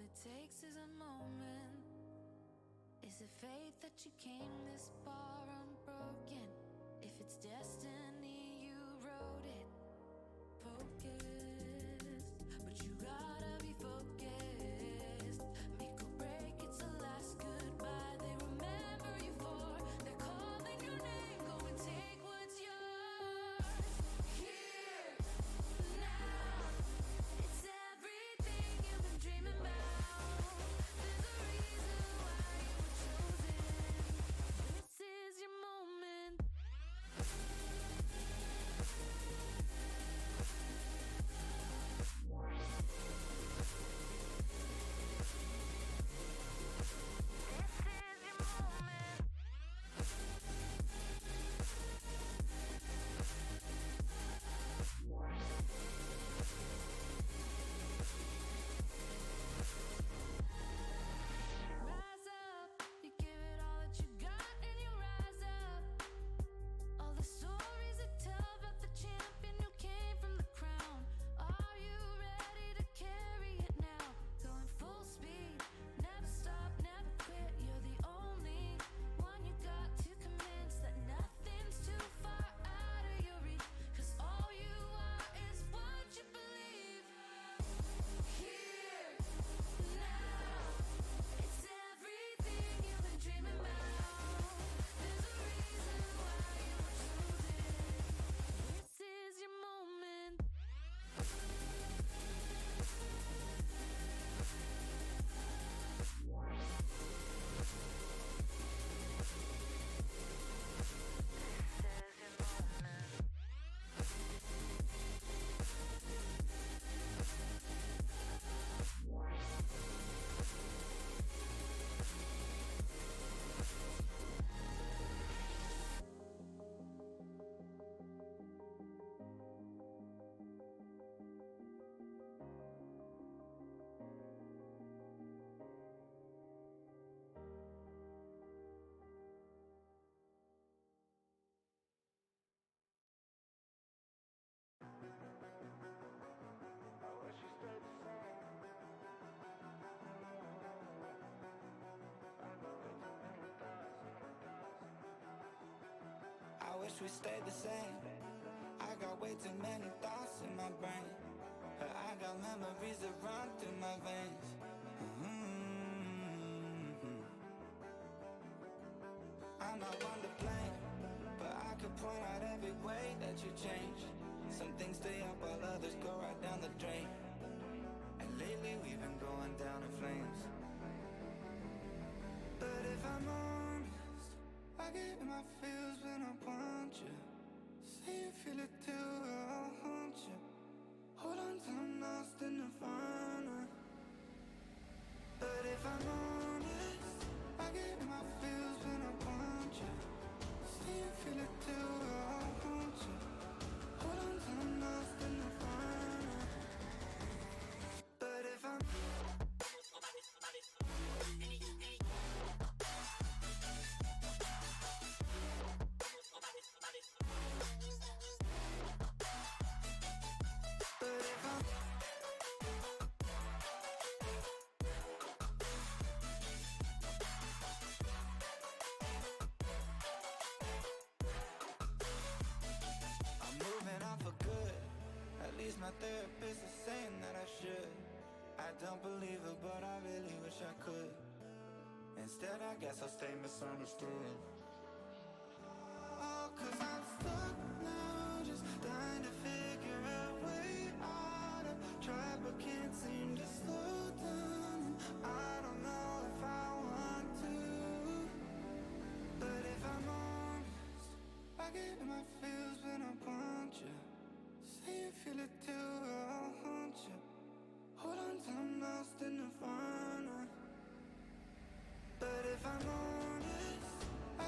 it takes is a moment. Is it fate that you came this far unbroken? If it's destiny, you wrote it. Focused, but you gotta be focused. Make or break, it's the last goodbye they remember you for. They're calling your name, go and take what's yours. Here, now, it's everything you've been dreaming about. There's a reason why you were chosen. This is your moment. Rise up, you give it all that you got and you rise up. All the stories they tell about the champion who came from the crown. Are you ready to carry it now? Going full speed, never stop, never quit. You're the only one you got to convince that nothing's too far out of your reach. 'Cause all you are is what you believe. Here, now, it's everything you've been dreaming about. There's a reason why you were chosen. This is your moment. I wish we stayed the same. I got way too many thoughts in my brain, but I got memories that run through my veins. I'm not one to blame, but I could point out every way that you changed. Some things stay up while others go right down the drain. And lately we've been going down in flames. But if I'm honest, I get in my feels when I want you. Say you feel it too, I'll haunt you. Hold on till I'm lost in the nirvana. But if I'm honest, I get in my feels when I want you. Say you feel it too, I'll haunt you. Hold on till I'm lost in the nirvana. But if I'm my therapist is saying that I should. I don't believe it, but I really wish I could. Instead, I guess I'll stay misunderstood. Oh, 'cause I'm stuck now, just trying to figure a way out. I've tried but can't seem to slow down. I don't know if I want to. But if I'm honest, I get in my feels when I want you. Say you feel it too, I'll haunt you. Hold on till I'm lost in the nirvana. But if I'm honest, I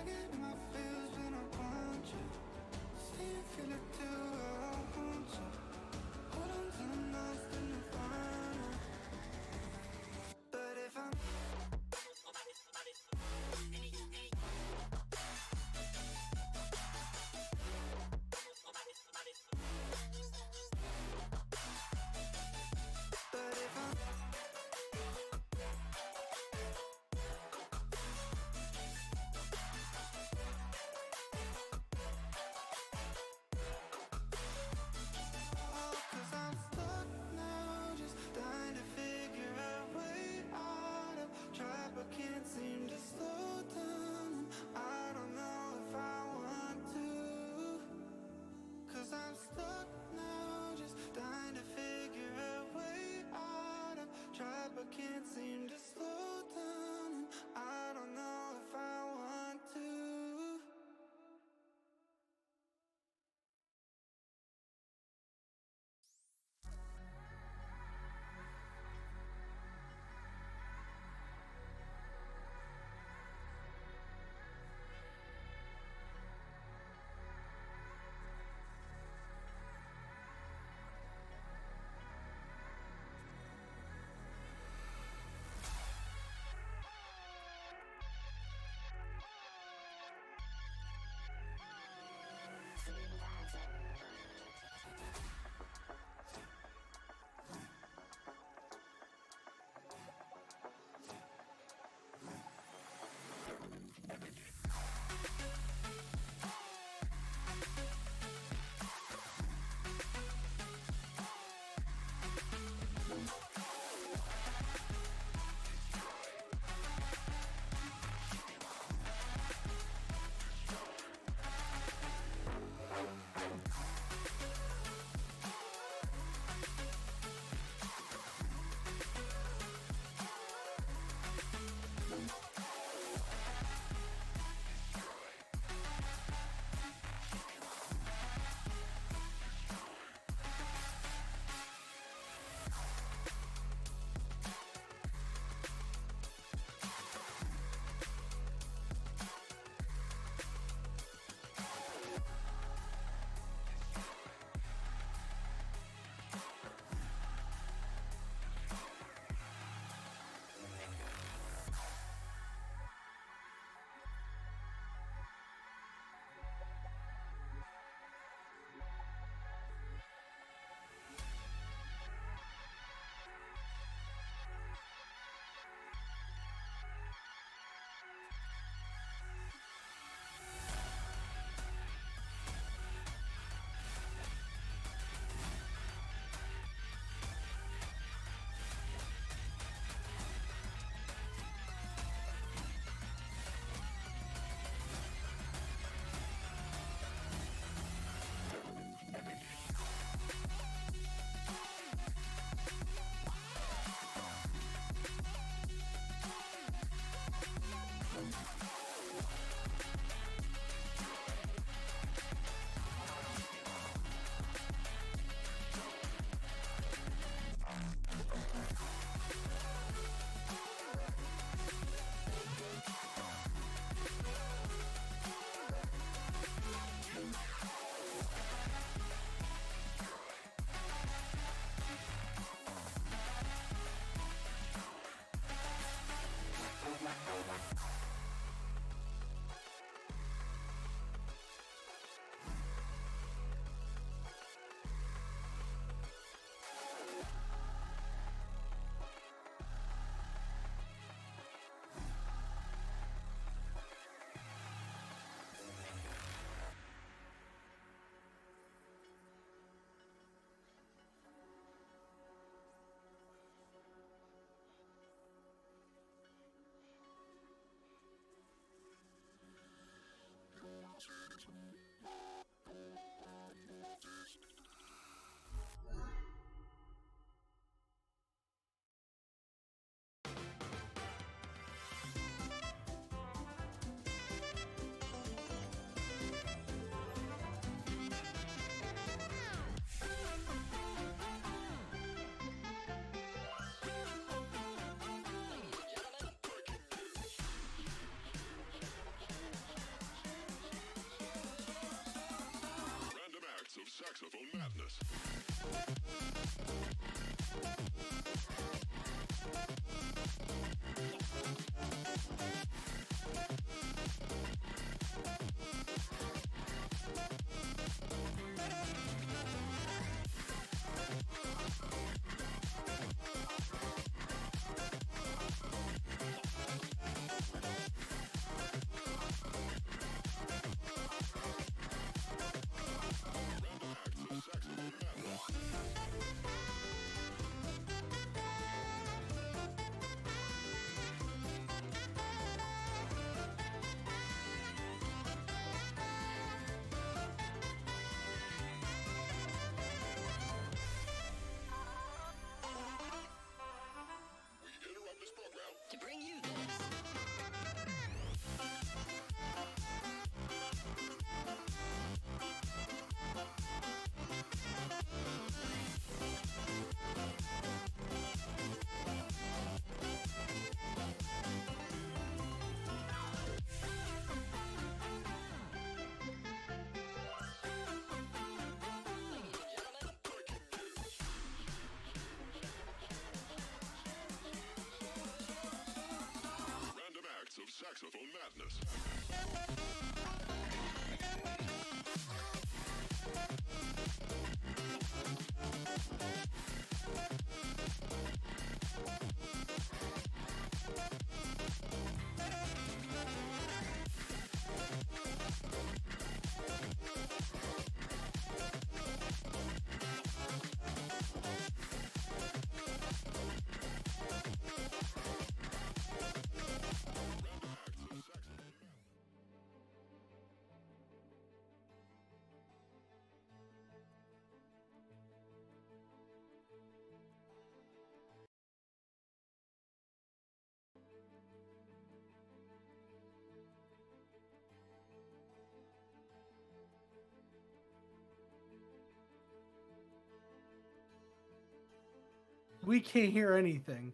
saxophone madness. To bring you this. Ladies and gentlemen, Random acts of saxophone madness. We can't hear anything.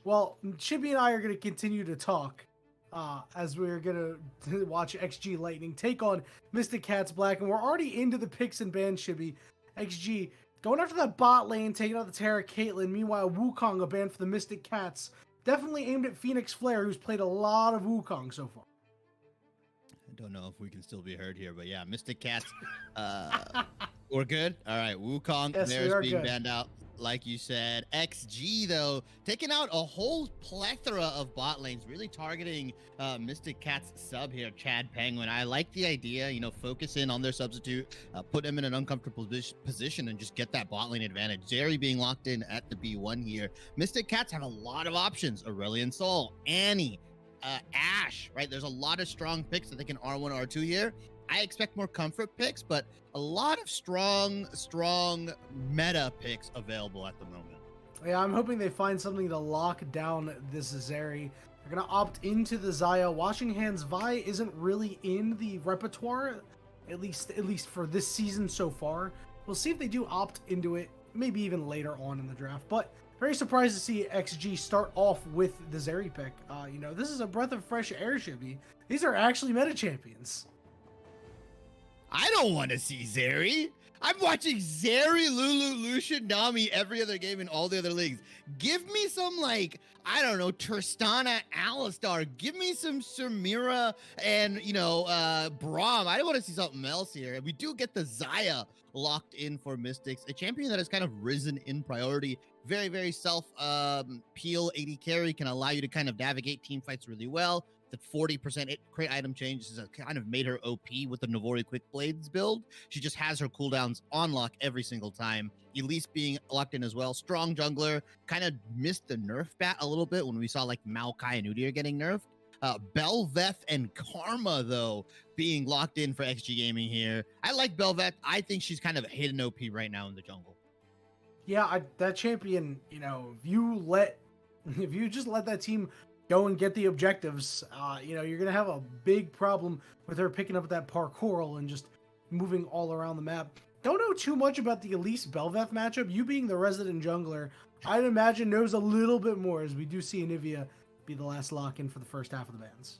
Well, Chippy and I are going to continue to talk as we're going to watch XG Lightning take on Mystic Cats Black. And we're already into the picks and bans, Chippy. XG going after that bot lane, taking out the Terra Caitlyn. Meanwhile, Wukong, a ban for the Mystic Cats. Definitely aimed at Phoenix Flare, who's played a lot of Wukong so far. I don't know if we can still be heard here, but yeah, Mystic Cats, we're good. All right, Wukong, Yes, we there's are being good. banned out, like you said. XG, though, taking out a whole plethora of bot lanes, really targeting Mystic Cats sub here, Chad Penguin. I like the idea, focus in on their substitute, put them in an uncomfortable position and just get that bot lane advantage. Zeri being locked in at the B1 here. Mystic Cats have a lot of options. Aurelion Sol, Annie, Ash, right? There's a lot of strong picks that they can R1, R2 here. I expect more comfort picks, but a lot of strong meta picks available at the moment. Yeah, I'm hoping they find something to lock down this Zeri. They're going to opt into the Xayah. Washing Hands Vi isn't really in the repertoire, at least for this season so far. We'll see if they do opt into it, maybe even later on in the draft. But very surprised to see XG start off with the Zeri pick. This is a breath of fresh air, Shibby. These are actually meta champions. I don't want to see Zeri. I'm watching Zeri, Lulu, Lucian, Nami every other game in all the other leagues. Give me some, Tristana, Alistar. Give me some Samira and, Braum. I don't want to see something else here. We do get the Xayah locked in for Mystics, a champion that has kind of risen in priority. Very, very self-peel 80 carry, can allow you to kind of navigate team fights really well. The 40% crate item changes has kind of made her OP with the Navori Quick Blades build. She just has her cooldowns on lock every single time. Elise being locked in as well. Strong jungler. Kind of missed the nerf bat a little bit when we saw Maokai and Udyr getting nerfed. Belveth and Karma, though, being locked in for XG Gaming here. I like Belveth. I think she's kind of a hidden OP right now in the jungle. Yeah, that champion, if you just let that team go and get the objectives, you're going to have a big problem with her picking up that parkour and just moving all around the map. Don't know too much about the Elise Belveth matchup. You being the resident jungler, I'd imagine knows a little bit more, as we do see Anivia be the last lock-in for the first half of the bans.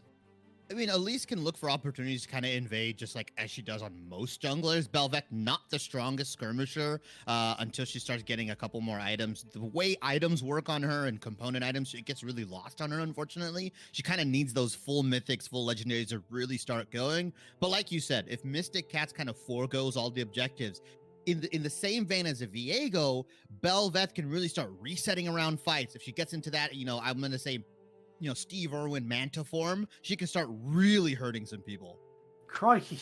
I mean, Elise can look for opportunities to kind of invade, just like as she does on most junglers. Belveth, not the strongest skirmisher until she starts getting a couple more items. The way items work on her and component items, it gets really lost on her, unfortunately. She kind of needs those full mythics, full legendaries to really start going. But like you said, if Mystic Cats kind of foregoes all the objectives, in the same vein as a Viego, Belveth can really start resetting around fights. If she gets into that, I'm going to say, Steve Irwin Manta form, she can start really hurting some people. Crikey.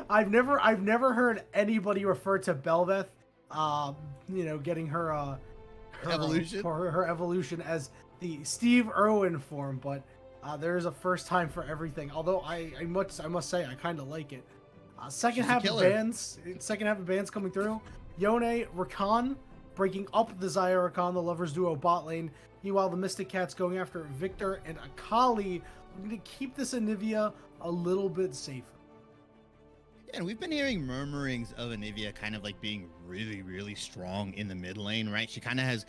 I've never heard anybody refer to Belveth, getting her Evolution? her evolution as the Steve Irwin form, but there is a first time for everything. Although I must say I kind of like it. Second half of bands coming through. Yone, Rakan breaking up the Xayah Rakan, the lovers duo bot lane. Meanwhile, the Mystic Cats going after Victor and Akali. We're going to keep this Anivia a little bit safer. Yeah, and we've been hearing murmurings of Anivia kind of like being really, really strong in the mid lane, right? She kind of has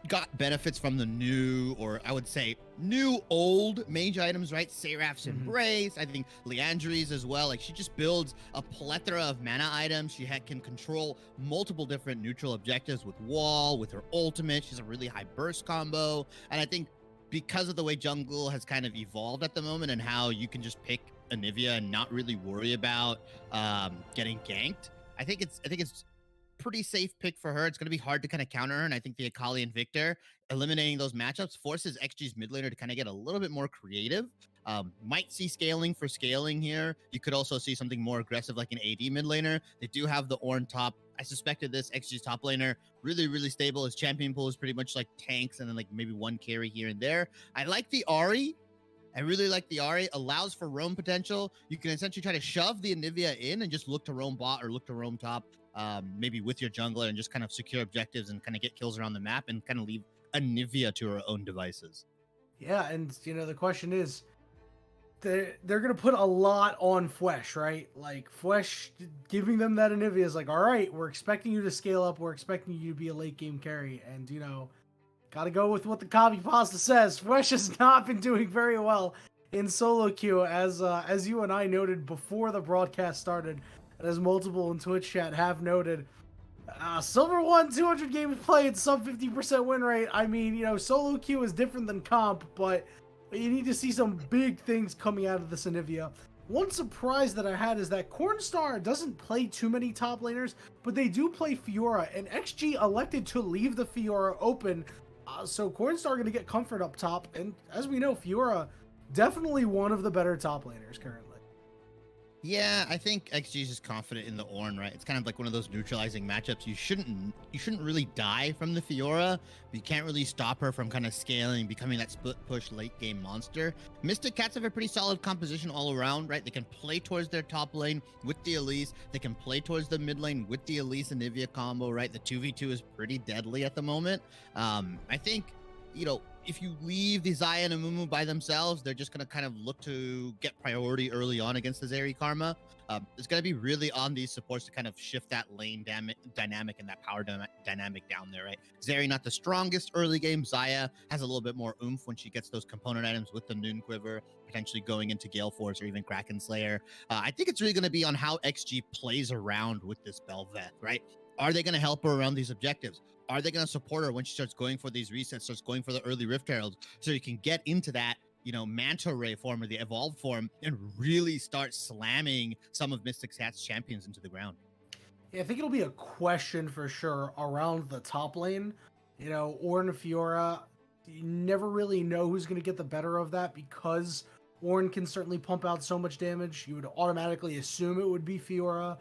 got benefits from the new, or I would say new old mage items, right? Seraph's Embrace, I think Leandry's as well. Like, she just builds a plethora of mana items. She can control multiple different neutral objectives with wall, with her ultimate. She's a really high burst combo. And I think because of the way jungle has kind of evolved at the moment and how you can just pick Anivia and not really worry about getting ganked, I think it's pretty safe pick for her. It's going to be hard to kind of counter her, and I think the Akali and Victor eliminating those matchups forces XG's mid laner to kind of get a little bit more creative. Might see scaling for scaling here. You could also see something more aggressive like an AD mid laner. They do have the Ornn top. I suspected this XG's top laner really, really stable. His champion pool is pretty much like tanks and then like maybe one carry here and there. I like the Ahri. I really like the Ahri. Allows for roam potential. You can essentially try to shove the Anivia in and just look to roam bot or look to roam top, maybe with your jungler, and just kind of secure objectives and kind of get kills around the map and kind of leave Anivia to her own devices. Yeah, and the question is, they're going to put a lot on Fwesh, right? Like, Fwesh giving them that Anivia is like, all right, we're expecting you to scale up. We're expecting you to be a late game carry. And, got to go with what the copy pasta says. Fwesh has not been doing very well in solo queue, as you and I noted before the broadcast started, and as multiple in Twitch chat have noted. Silver 1, 200 games played, sub 50% win rate. I mean, solo queue is different than comp, but you need to see some big things coming out of this Anivia. One surprise that I had is that Cornstar doesn't play too many top laners, but they do play Fiora, and XG elected to leave the Fiora open. So Cornstar going to get comfort up top, and as we know, Fiora definitely one of the better top laners currently. Yeah, I think XG is just confident in the Ornn, right? It's kind of like one of those neutralizing matchups. You shouldn't really die from the Fiora, but you can't really stop her from kind of scaling, becoming that split push late game monster. Mystic Cats have a pretty solid composition all around, right? They can play towards their top lane with the Elise. They can play towards the mid lane with the Elise and Nivea combo, right? The 2v2 is pretty deadly at the moment. I think, if you leave the Xayah and Amumu by themselves, they're just going to kind of look to get priority early on against the Zeri Karma. It's going to be really on these supports to kind of shift that lane dynamic and that power dynamic down there, right? Zeri not the strongest early game. Xayah has a little bit more oomph when she gets those component items with the Noon Quiver, potentially going into Gale Force or even Kraken Slayer. I think it's really going to be on how XG plays around with this Belveth, right? Are they going to help her around these objectives? Are they going to support her when she starts going for these resets, starts going for the early Rift Heralds, so you can get into that, Manta Ray form or the Evolved form and really start slamming some of Mystic Cats champions into the ground? Yeah, I think it'll be a question for sure around the top lane. Ornn and Fiora, you never really know who's going to get the better of that because Ornn can certainly pump out so much damage. You would automatically assume it would be Fiora,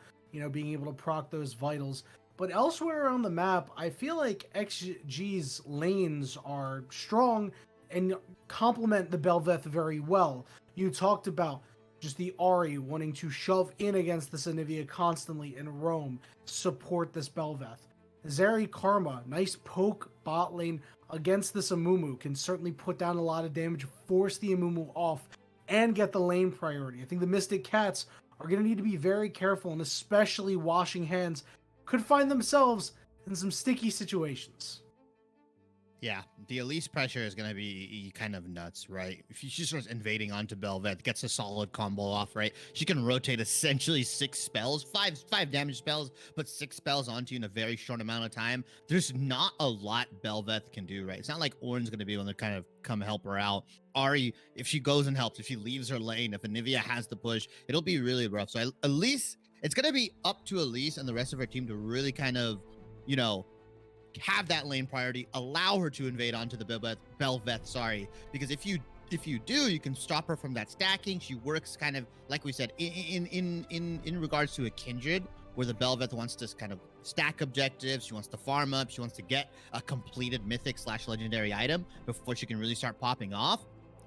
being able to proc those vitals. But elsewhere around the map, I feel like XG's lanes are strong and complement the Belveth very well. You talked about just the Ahri wanting to shove in against this Anivia constantly and roam, support this Belveth. Zeri Karma, nice poke bot lane against this Amumu, can certainly put down a lot of damage, force the Amumu off, and get the lane priority. I think the Mystic Cats are going to need to be very careful, and especially washing hands could find themselves in some sticky situations. Yeah, the Elise pressure is going to be kind of nuts, right? If she starts invading onto Belveth, gets a solid combo off, right? She can rotate essentially 6 spells, five damage spells, but 6 spells onto you in a very short amount of time. There's not a lot Belveth can do, right? It's not like Ornn's going to be able to kind of come help her out. Ari, if she goes and helps, if she leaves her lane, if Anivia has the push, it'll be really rough. So Elise, it's going to be up to Elise and the rest of her team to really kind of, you know, have that lane priority, allow her to invade onto the Belveth, sorry, because if you do, you can stop her from that stacking. She works kind of like we said in regards to a kindred, where the Belveth wants to kind of stack objectives. She wants to farm up. She wants to get a completed mythic / legendary item before she can really start popping off.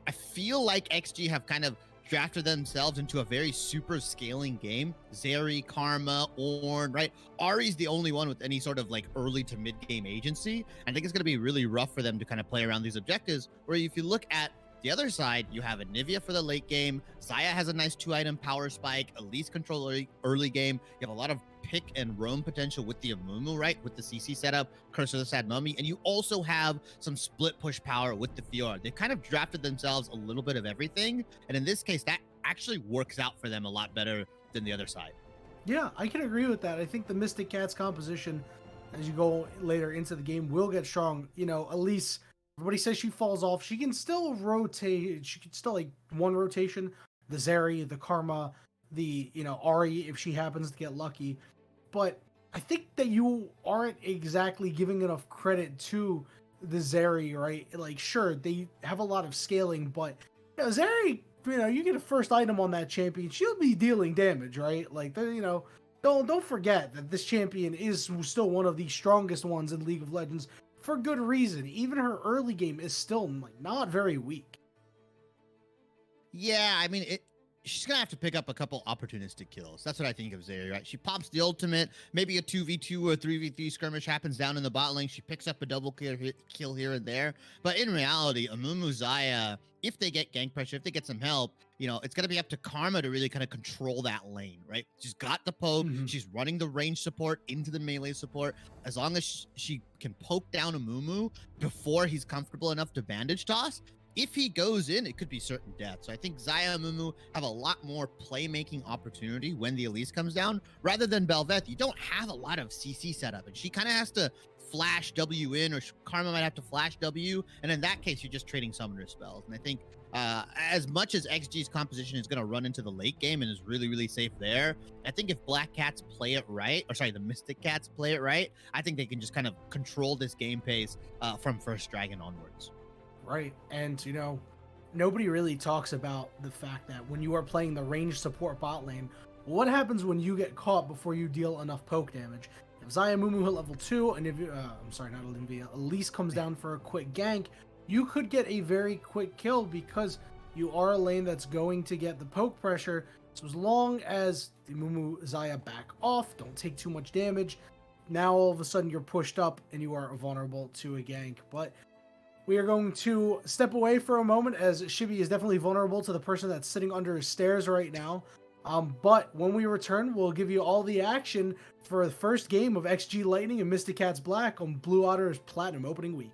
I feel like XG have kind of drafted themselves into a very super scaling game. Zeri, Karma, Ornn, right? Ari's the only one with any sort of like early to mid game agency. I think it's going to be really rough for them to kind of play around these objectives. Where if you look at the other side, you have Anivia for the late game. Xayah has a nice 2-item power spike. Elise control early game. You have a lot of pick and roam potential with the Amumu, right? With the CC setup, Curse of the Sad Mummy. And you also have some split push power with the Fjord. They've kind of drafted themselves a little bit of everything. And in this case, that actually works out for them a lot better than the other side. Yeah, I can agree with that. I think the Mystic Cats composition, as you go later into the game, will get strong. You know, Elise, everybody says she falls off. She can still rotate. She can still, like, one rotation. The Zeri, the Karma, the, you know, Ari, if she happens to get lucky. But I think that you aren't exactly giving enough credit to the Zeri, right? Like, sure, they have a lot of scaling, but, you know, Zeri, you know, you get a first item on that champion, she'll be dealing damage, right? Like, you know, don't forget that this champion is still one of the strongest ones in League of Legends for good reason. Even her early game is still, like, not very weak. Yeah, I mean, she's going to have to pick up a couple opportunistic kills. That's what I think of Zeri, right? She pops the ultimate, maybe a 2v2 or 3v3 skirmish happens down in the bot lane. She picks up a double kill here and there. But in reality, Amumu, Xayah, if they get gank pressure, if they get some help, you know, it's going to be up to Karma to really kind of control that lane, right? She's got the poke. Mhm. She's running the range support into the melee support. As long as she can poke down Amumu before he's comfortable enough to bandage toss, if he goes in, it could be certain death. So I think Xayah and Mumu have a lot more playmaking opportunity when the Elise comes down, rather than Belveth. You don't have a lot of CC setup, and she kind of has to flash W in, or Karma might have to flash W, and in that case, you're just trading summoner spells. And I think as much as XG's composition is going to run into the late game and is really, really safe there, I think if Black Cats play it right, or sorry, the Mystic Cats play it right, I think they can just kind of control this game pace from First Dragon onwards. Right. And, you know, nobody really talks about the fact that when you are playing the range support bot lane, what happens when you get caught before you deal enough poke damage? If Xayah Mumu hit level 2, and if I'm sorry, not Olivia, Elise comes down for a quick gank, you could get a very quick kill because you are a lane that's going to get the poke pressure. So as long as the Mumu Xayah back off, don't take too much damage, now all of a sudden you're pushed up and you are vulnerable to a gank. But we are going to step away for a moment, as Shibi is definitely vulnerable to the person that's sitting under his stairs right now. But when we return, we'll give you all the action for the first game of XG Lightning and Mystic Cats Black on Blue Otter's Platinum opening week.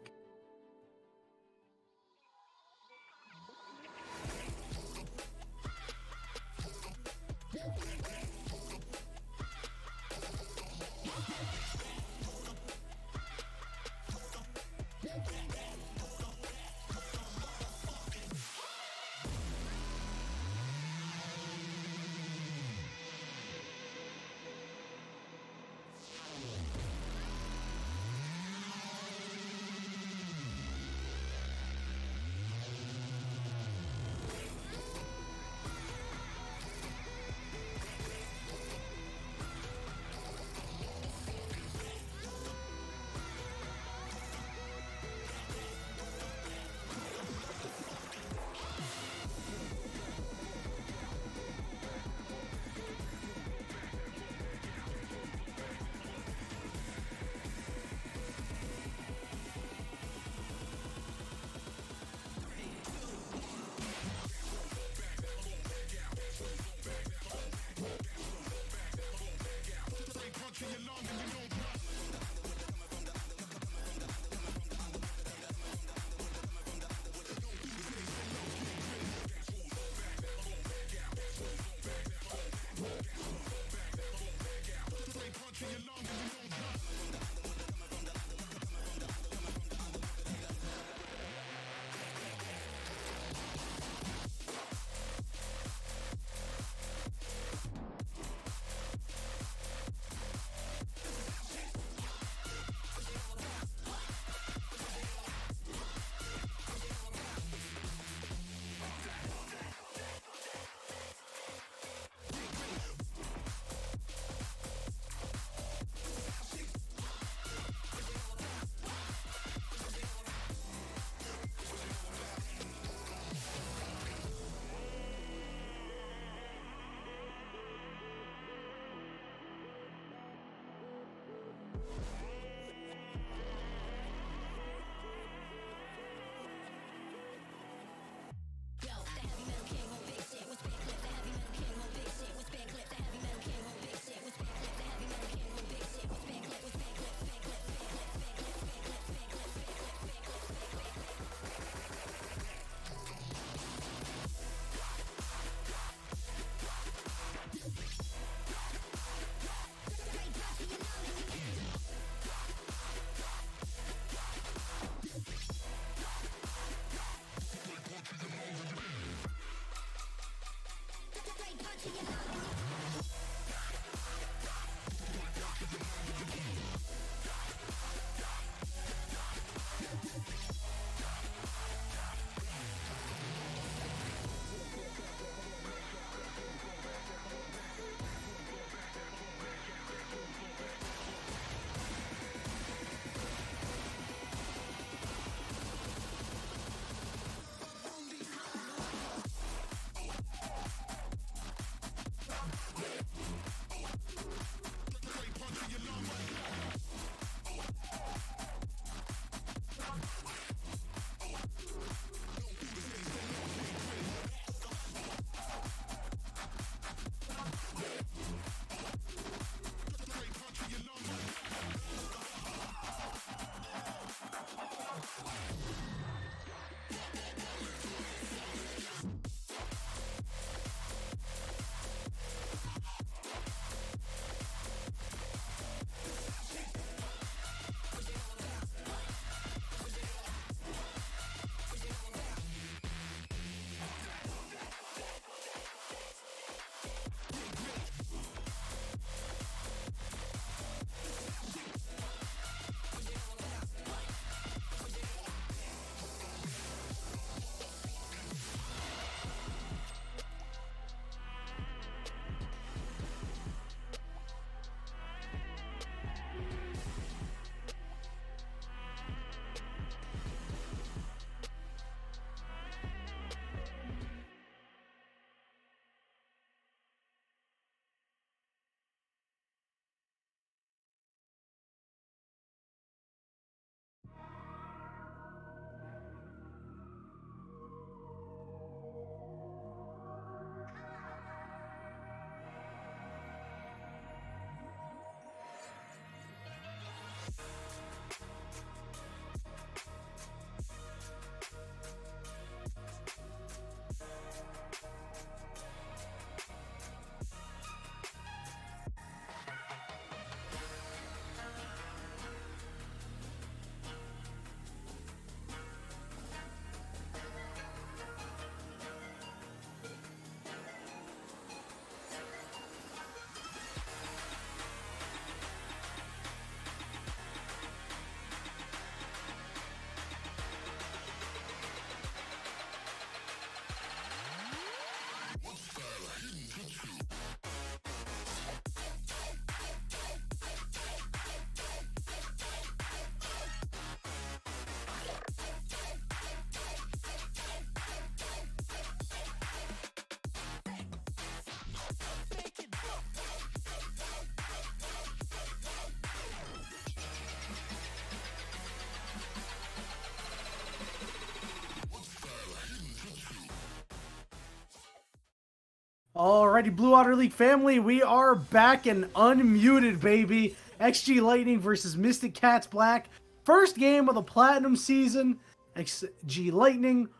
Alrighty, Blue Otter League family, we are back and unmuted, baby. XG Lightning versus Mystic Cats Black. First game of the Platinum season. XG Lightning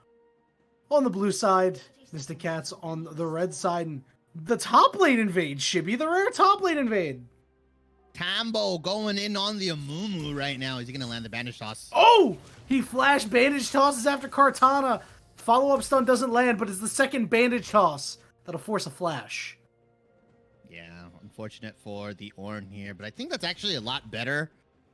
on the blue side, Mystic Cats on the red side. And the top lane invade, Shibby, the rare top lane invade. Tambo going in on the Amumu right now. Is he going to land the bandage toss? Oh! He flash bandage tosses after Kartana. Follow-up stun doesn't land, but it's the second bandage toss that'll force a flash. Yeah, unfortunate for the Ornn here, but I think that's actually a lot better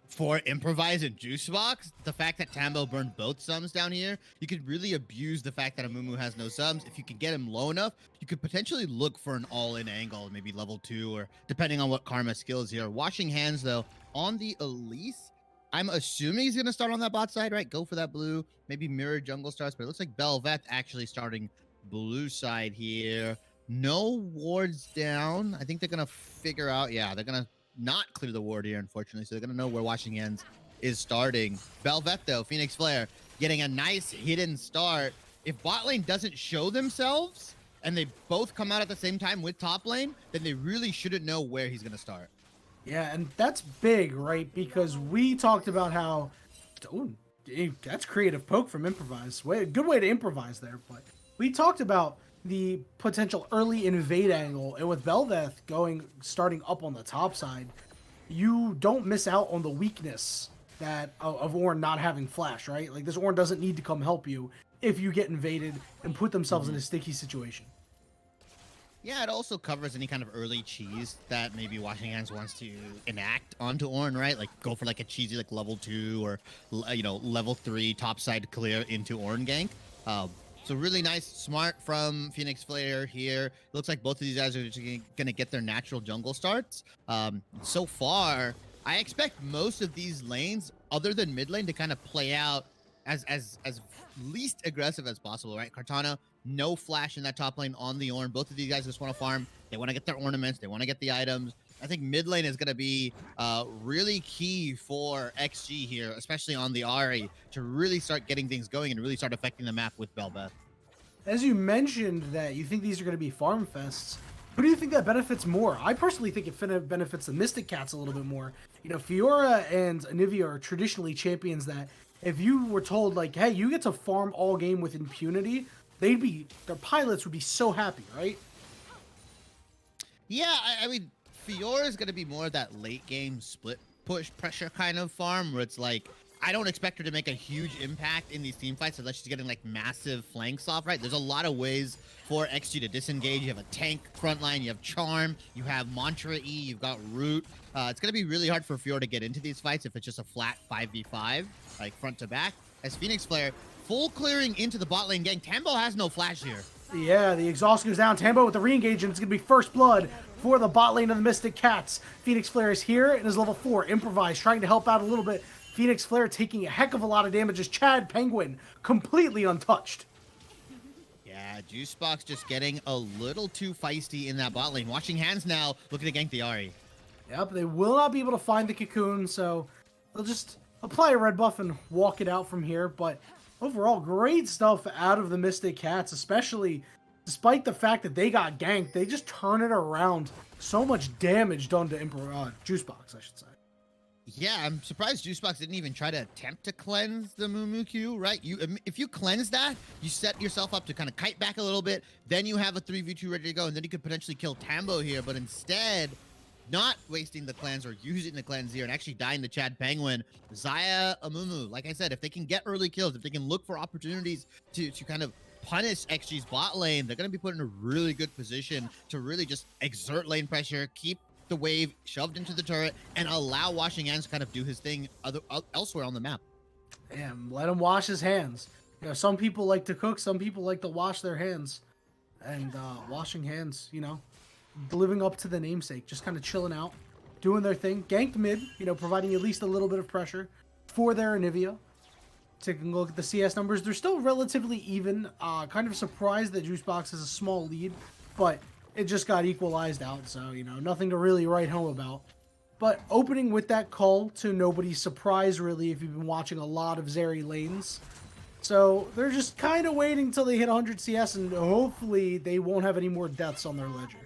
for Improvise and Juicebox. The fact that Tambo burned both sums down here, you could really abuse the fact that Amumu has no sums. If you can get him low enough, you could potentially look for an all-in angle, maybe level 2, or depending on what Karma skills here. Washing hands, though, on the Elise, I'm assuming he's going to start on that bot side, right? Go for that blue. Maybe mirror jungle starts, but it looks like Bel'Veth actually starting blue side here. No wards down. I think they're going to figure out, yeah, they're going to not clear the ward here, unfortunately, so they're going to know where Washing Hands is starting. Bel'Veth, though, Phoenix Flare, getting a nice hidden start. If bot lane doesn't show themselves, and they both come out at the same time with top lane, then they really shouldn't know where he's going to start. Yeah, and that's big, right? Because we talked about how, that's creative poke from Improvise. Good way to improvise there, but we talked about the potential early invade angle, and with Bel'Veth starting up on the top side, you don't miss out on the weakness that of Ornn not having flash, right? Like, this Ornn doesn't need to come help you if you get invaded and put themselves in a sticky situation. Yeah, it also covers any kind of early cheese that maybe Washing Hands wants to enact onto Ornn, right? Like go for like a cheesy like level 2 or level 3 topside clear into Ornn gank. So really nice, smart from Phoenix Flare here. Looks like both of these guys are just gonna get their natural jungle starts. So far, I expect most of these lanes, other than mid lane, to kind of play out as least aggressive as possible, right? Cartana, no flash in that top lane on the Ornn. Both of these guys just want to farm. They want to get their ornaments. They want to get the items. I think mid lane is going to be really key for XG here, especially on the Ahri, to really start getting things going and really start affecting the map with Bel'Veth. As you mentioned that you think these are going to be farm fests, who do you think that benefits more? I personally think it benefits the Mystic Cats a little bit more. You know, Fiora and Anivia are traditionally champions that if you were told, like, hey, you get to farm all game with impunity, their pilots would be so happy, right? Yeah, I mean, Fiora is going to be more of that late game split push pressure kind of farm where it's like, I don't expect her to make a huge impact in these team fights unless she's getting like massive flanks off, right? There's a lot of ways for XG to disengage. You have a tank frontline, you have Charm, you have Mantra E, you've got Root. It's going to be really hard for Fiora to get into these fights if it's just a flat 5v5, like front to back. As Phoenix Flare, full clearing into the bot lane gang. Tambo has no flash here. Yeah, the exhaust goes down. Tambo with the re-engage, and it's going to be first blood for the bot lane of the Mystic Cats. Phoenix Flare is here and is level 4. Improvise, trying to help out a little bit. Phoenix Flare taking a heck of a lot of damage as Chad Penguin completely untouched. Yeah, Juicebox just getting a little too feisty in that bot lane. Washing Hands now, looking to gank the Ahri. Yep, they will not be able to find the cocoon, so they'll just apply a red buff and walk it out from here. But overall, great stuff out of the Mystic Cats, especially despite the fact that they got ganked. They just turn it around. So much damage done to Juicebox, I should say. Yeah, I'm surprised Juicebox didn't even try to attempt to cleanse the Moo Q, right? If you cleanse that, you set yourself up to kind of kite back a little bit, then you have a 3v2 ready to go, and then you could potentially kill Tambo here, but instead, not wasting the cleanse or using the cleanse here and actually dying to Chad Penguin. Xayah, Amumu, like I said, if they can get early kills, if they can look for opportunities to kind of punish XG's bot lane, they're going to be put in a really good position to really just exert lane pressure, keep the wave shoved into the turret, and allow Washing Hands to kind of do his thing elsewhere on the map. And let him wash his hands. You know, some people like to cook, some people like to wash their hands. And Washing Hands, you know, living up to the namesake, just kind of chilling out, doing their thing. Ganked mid, you know, providing at least a little bit of pressure for their Anivia. Taking a look at the CS numbers, they're still relatively even. Kind of surprised that Juicebox has a small lead, but it just got equalized out, so, you know, nothing to really write home about. But opening with that call to nobody's surprise, really, if you've been watching a lot of Zeri lanes. So they're just kind of waiting till they hit 100 CS, and hopefully they won't have any more deaths on their ledger.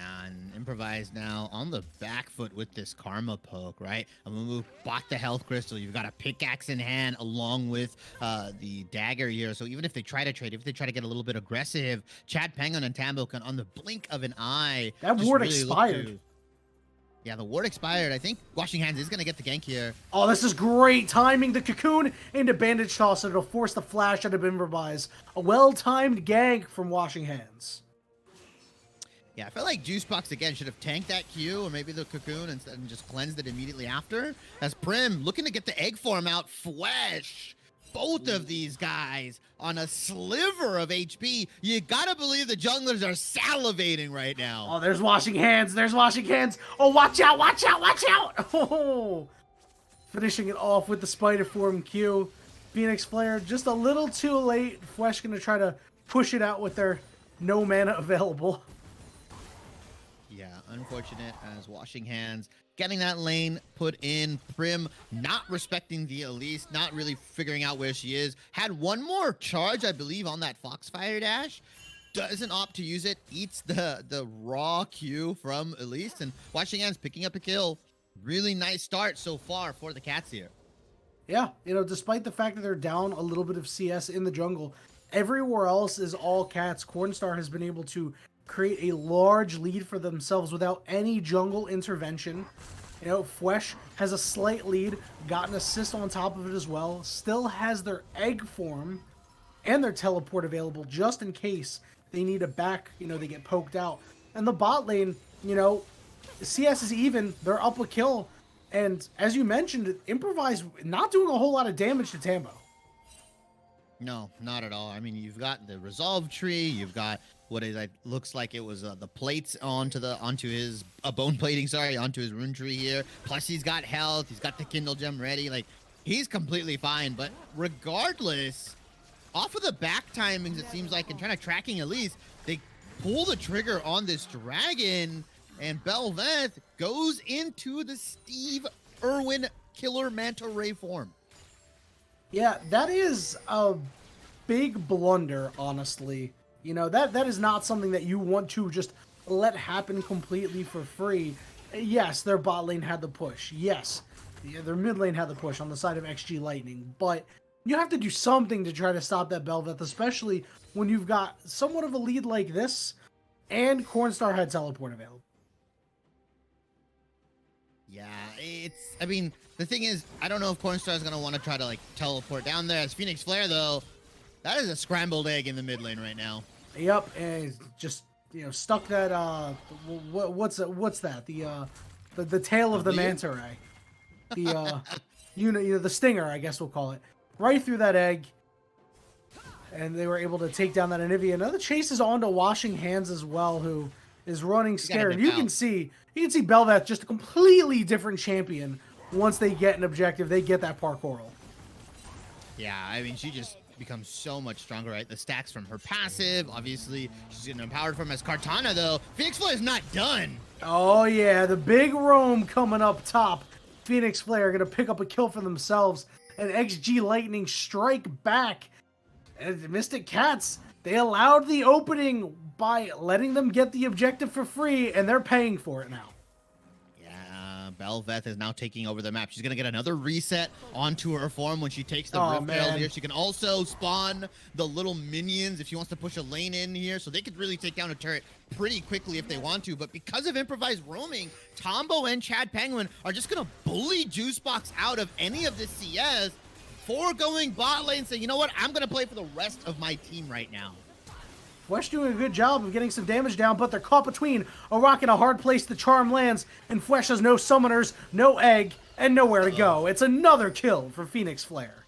And Improvise now on the back foot with this Karma poke, right? Amumu bought the health crystal. You've got a pickaxe in hand along with the dagger here. So even if they try to trade, if they try to get a little bit aggressive, Chad Penguin and Tambo can, on the blink of an eye, that ward really expired. Yeah, the ward expired. I think Washing Hands is going to get the gank here. Oh, this is great timing. The cocoon into bandage toss. It'll force the flash out of Improvise. A well-timed gank from Washing Hands. Yeah, I feel like Juicebox, again, should have tanked that Q or maybe the cocoon and just cleansed it immediately after. As Prim looking to get the egg form out. Flesh. Both of these guys on a sliver of HP. You gotta believe the junglers are salivating right now. Oh, there's Washing Hands. There's Washing Hands. Oh, watch out, watch out, watch out. Oh, finishing it off with the Spider Form Q. Phoenix Flare just a little too late. Flesh gonna try to push it out with their no mana available. Yeah, unfortunate as Washing Hands getting that lane put in. Prim not respecting the Elise, not really figuring out where she is. Had one more charge, I believe, on that Foxfire dash. Doesn't opt to use it. Eats the raw Q from Elise, and Washing Hands picking up a kill. Really nice start so far for the Cats here. Yeah, you know, despite the fact that they're down a little bit of CS in the jungle, everywhere else is all Cats. Cornstar has been able to create a large lead for themselves without any jungle intervention. You know, Fwesh has a slight lead, got an assist on top of it as well, still has their egg form and their teleport available just in case they need a back, they get poked out. And the bot lane, CS is even, they're up a kill. And as you mentioned, Improvise not doing a whole lot of damage to Tambo. No, not at all. I mean, you've got the resolve tree. You've got what is it looks like it was the plates onto his bone plating. Sorry, onto his rune tree here. Plus, he's got health. He's got the Kindle gem ready. Like he's completely fine. But regardless, off of the back timings, it seems like, and trying to tracking Elise, they pull the trigger on this dragon, and Belveth goes into the Steve Irwin Killer Manta Ray form. Yeah, that is a big blunder, honestly. That is not something that you want to just let happen completely for free. Yes, their bot lane had the push. Yes, their mid lane had the push on the side of XG Lightning. But you have to do something to try to stop that Belveth, especially when you've got somewhat of a lead like this, and Cornstar had teleport available. Yeah, I mean, the thing is, I don't know if Cornstar is going to want to try to, teleport down there. As Phoenix Flare, though, that is a scrambled egg in the mid lane right now. Yep, and just, stuck that, what's that? The tail of the manta ray. The, the stinger, I guess we'll call it. Right through that egg. And they were able to take down that Anivia. Now the chase is on to Washing Hands as well, who is running scared. And you can see Belveth, just a completely different champion. Once they get an objective, they get that parkoural. Yeah, I mean, she just becomes so much stronger, right? The stacks from her passive, obviously, she's getting empowered from as Cartana, though. Phoenix Flare is not done. Oh, yeah, the big roam coming up top. Phoenix Flare are going to pick up a kill for themselves. And XG Lightning strike back. And Mystic Cats, they allowed the opening by letting them get the objective for free, and they're paying for it now. Yeah, Belveth is now taking over the map. She's going to get another reset onto her form when she takes the Rift Herald here. She can also spawn the little minions if she wants to push a lane in here, so they could really take down a turret pretty quickly if they want to. But because of improvised roaming, Tombo and Chad Penguin are just going to bully Juicebox out of any of this CS, foregoing bot lane, saying, you know what, I'm going to play for the rest of my team right now. Fwesh doing a good job of getting some damage down, but they're caught between a rock and a hard place. The charm lands, and Fwesh has no summoners, no egg, and nowhere to go. It's another kill for Phoenix Flare.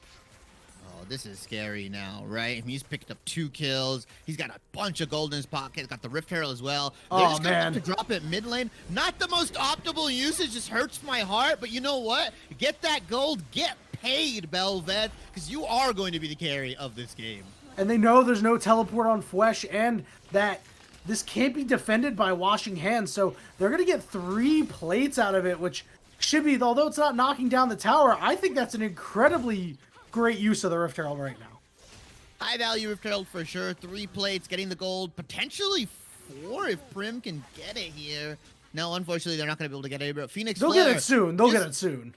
Oh, this is scary now, right? He's picked up 2 kills. He's got a bunch of gold in his pocket. He's got the Rift Herald as well. They're just gonna have to drop it mid lane. Not the most optimal usage, just hurts my heart, but you know what? Get that gold, get paid, Belveth, because you are going to be the carry of this game. And they know there's no teleport on Fwesh, and that this can't be defended by Washing Hands, so they're going to get 3 plates out of it, which should be, although it's not knocking down the tower, I think that's an incredibly great use of the Rift Herald right now. High value Rift Herald for sure. 3 plates, getting the gold, potentially 4 if Prim can get it here. No, unfortunately, they're not going to be able to get it, but Phoenix They'll Flare get it soon. They'll get it soon.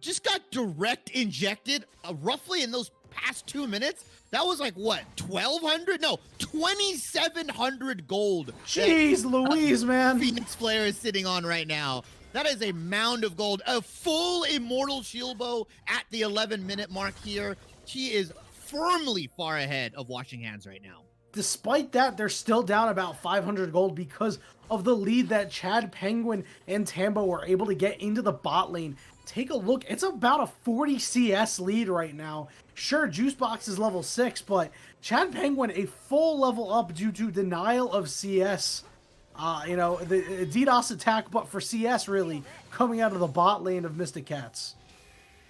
Just got direct injected roughly in those past 2 minutes. That was like, what, 1,200? No, 2,700 gold. Jeez Louise, man. Phoenix Flare is sitting on right now. That is a mound of gold. A full Immortal Shield Bow at the 11-minute mark here. She is firmly far ahead of Washing Hands right now. Despite that, they're still down about 500 gold because of the lead that Chad Penguin and Tambo were able to get into the bot lane. Take a look. It's about a 40 CS lead right now. Sure, Juicebox is level 6, but Chad Penguin a full level up due to denial of CS. The DDoS attack, but for CS, really, coming out of the bot lane of Mystic Cats.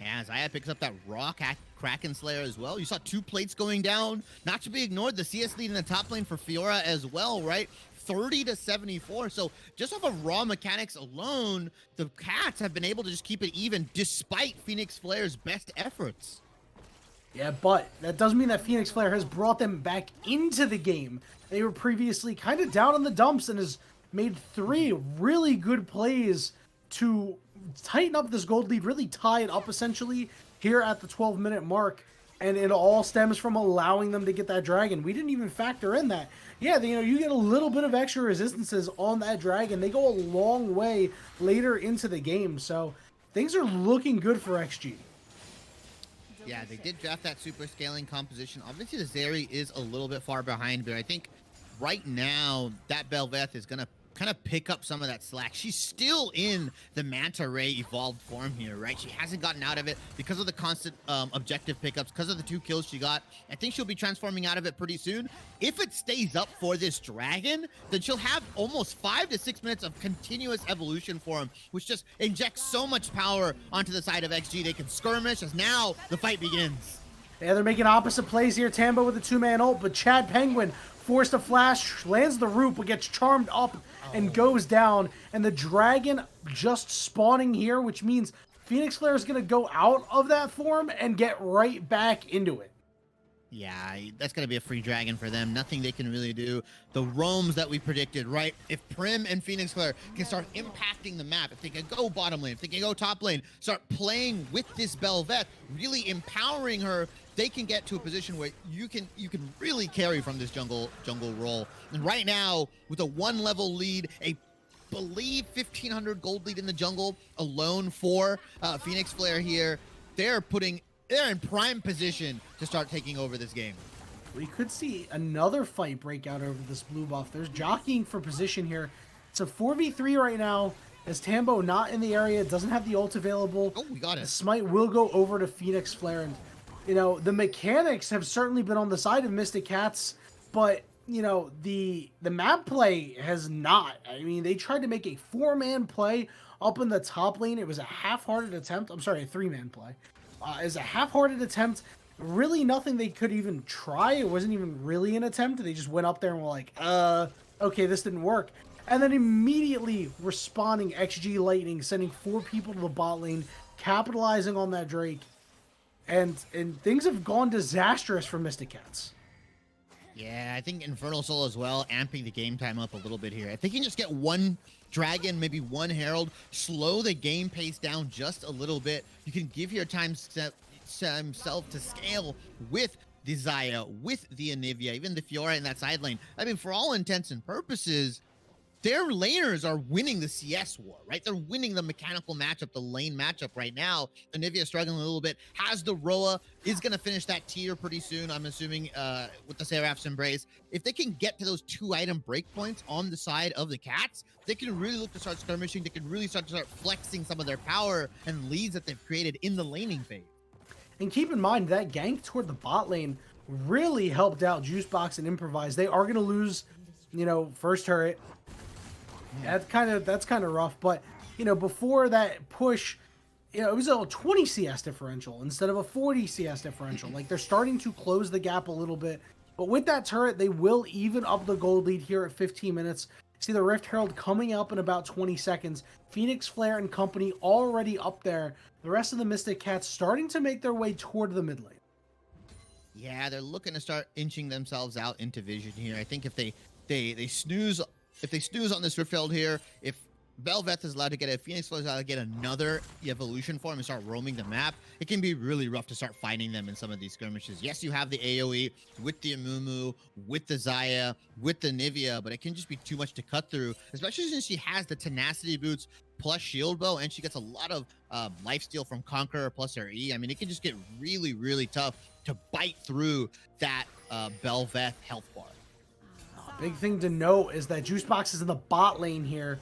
Yeah, Zaya picks up that raw Kraken Slayer as well. You saw 2 plates going down. Not to be ignored, the CS lead in the top lane for Fiora as well, right? 30-74. So just off of raw mechanics alone, the Cats have been able to just keep it even despite Phoenix Flare's best efforts. Yeah, but that doesn't mean that Phoenix Flare has brought them back into the game. They were previously kind of down in the dumps and has made 3 really good plays to tighten up this gold lead, really tie it up essentially here at the 12-minute mark. And it all stems from allowing them to get that dragon. We didn't even factor in that. Yeah, you get a little bit of extra resistances on that dragon. They go a long way later into the game. So things are looking good for XG. Yeah, they did draft that super scaling composition. Obviously, the Zeri is a little bit far behind, but I think right now that Belveth is gonna kind of pick up some of that slack. She's still in the Manta Ray evolved form here, right? She hasn't gotten out of it because of the constant objective pickups, because of the 2 kills she got. I think she'll be transforming out of it pretty soon. If it stays up for this dragon, then she'll have almost 5 to 6 minutes of continuous evolution for him, which just injects so much power onto the side of XG. They can skirmish as now the fight begins. Yeah, they're making opposite plays here. Tambo with a 2-man ult, but Chad Penguin forced a flash, lands the root, but gets charmed up and goes down. And the dragon just spawning here, which means Phoenix Flare is going to go out of that form and get right back into it. Yeah, that's going to be a free dragon for them. Nothing they can really do. The roams that we predicted, right? If Prim and Phoenix Flare can start impacting the map, if they can go bottom lane, if they can go top lane, start playing with this Belveth, really empowering her, they can get to a position where you can really carry from this jungle role. And right now, with a 1-level lead, a believe 1,500 gold lead in the jungle alone for Phoenix Flare here, they're in prime position to start taking over this game. We could see another fight break out over this blue buff. There's jockeying for position here. It's a 4v3 right now, as Tambo not in the area, doesn't have the ult available. Oh, we got it. The smite will go over to Phoenix Flare, and you know, the mechanics have certainly been on the side of Mystic Cats, but you know, the map play has not. I mean, they tried to make a 4-man play up in the top lane. It was a half-hearted attempt. I'm sorry, a 3-man play. Is a half-hearted attempt. Really nothing they could even try. It wasn't even really an attempt. They just went up there and were like, okay, this didn't work. And then immediately responding, XG Lightning, sending 4 people to the bot lane, capitalizing on that Drake. And things have gone disastrous for Mystic Cats. Yeah, I think Infernal Soul as well, amping the game time up a little bit here. If they can just get 1 dragon, maybe 1 herald, slow the game pace down just a little bit, you can give your time himself to scale with the Xayah, with the Anivia, even the Fiora in that side lane. I mean, for all intents and purposes, their laners are winning the CS war, right? They're winning the mechanical matchup, the lane matchup right now. Anivia struggling a little bit, has the Roa, is going to finish that tier pretty soon, I'm assuming, with the Seraph's Embrace. If they can get to those 2-item breakpoints on the side of the Cats, they can really look to start skirmishing. They can really start flexing some of their power and leads that they've created in the laning phase. And keep in mind, that gank toward the bot lane really helped out Juicebox and Improvise. They are going to lose, you know, first turret. That's kind of rough, but you know, before that push, you know, it was a 20 CS differential instead of a 40 CS differential. Like, they're starting to close the gap a little bit, but with that turret, they will even up the gold lead here at 15 minutes. See the Rift Herald coming up in about 20 seconds. Phoenix Flare and company already up there. The rest of the Mystic Cats starting to make their way toward the mid lane. Yeah, they're looking to start inching themselves out into vision here. I think if they snooze. If they snooze on this Rift Herald here, if Belveth is allowed to get it, Phoenix Flare is allowed to get another evolution form and start roaming the map, it can be really rough to start finding them in some of these skirmishes. Yes, you have the AoE with the Amumu, with the Xayah, with the Nivea, but it can just be too much to cut through, especially since she has the Tenacity Boots plus Shield Bow, and she gets a lot of lifesteal from Conqueror plus her E. I mean, it can just get really, really tough to bite through that Belveth health bar. Big thing to note is that Juicebox is in the bot lane here.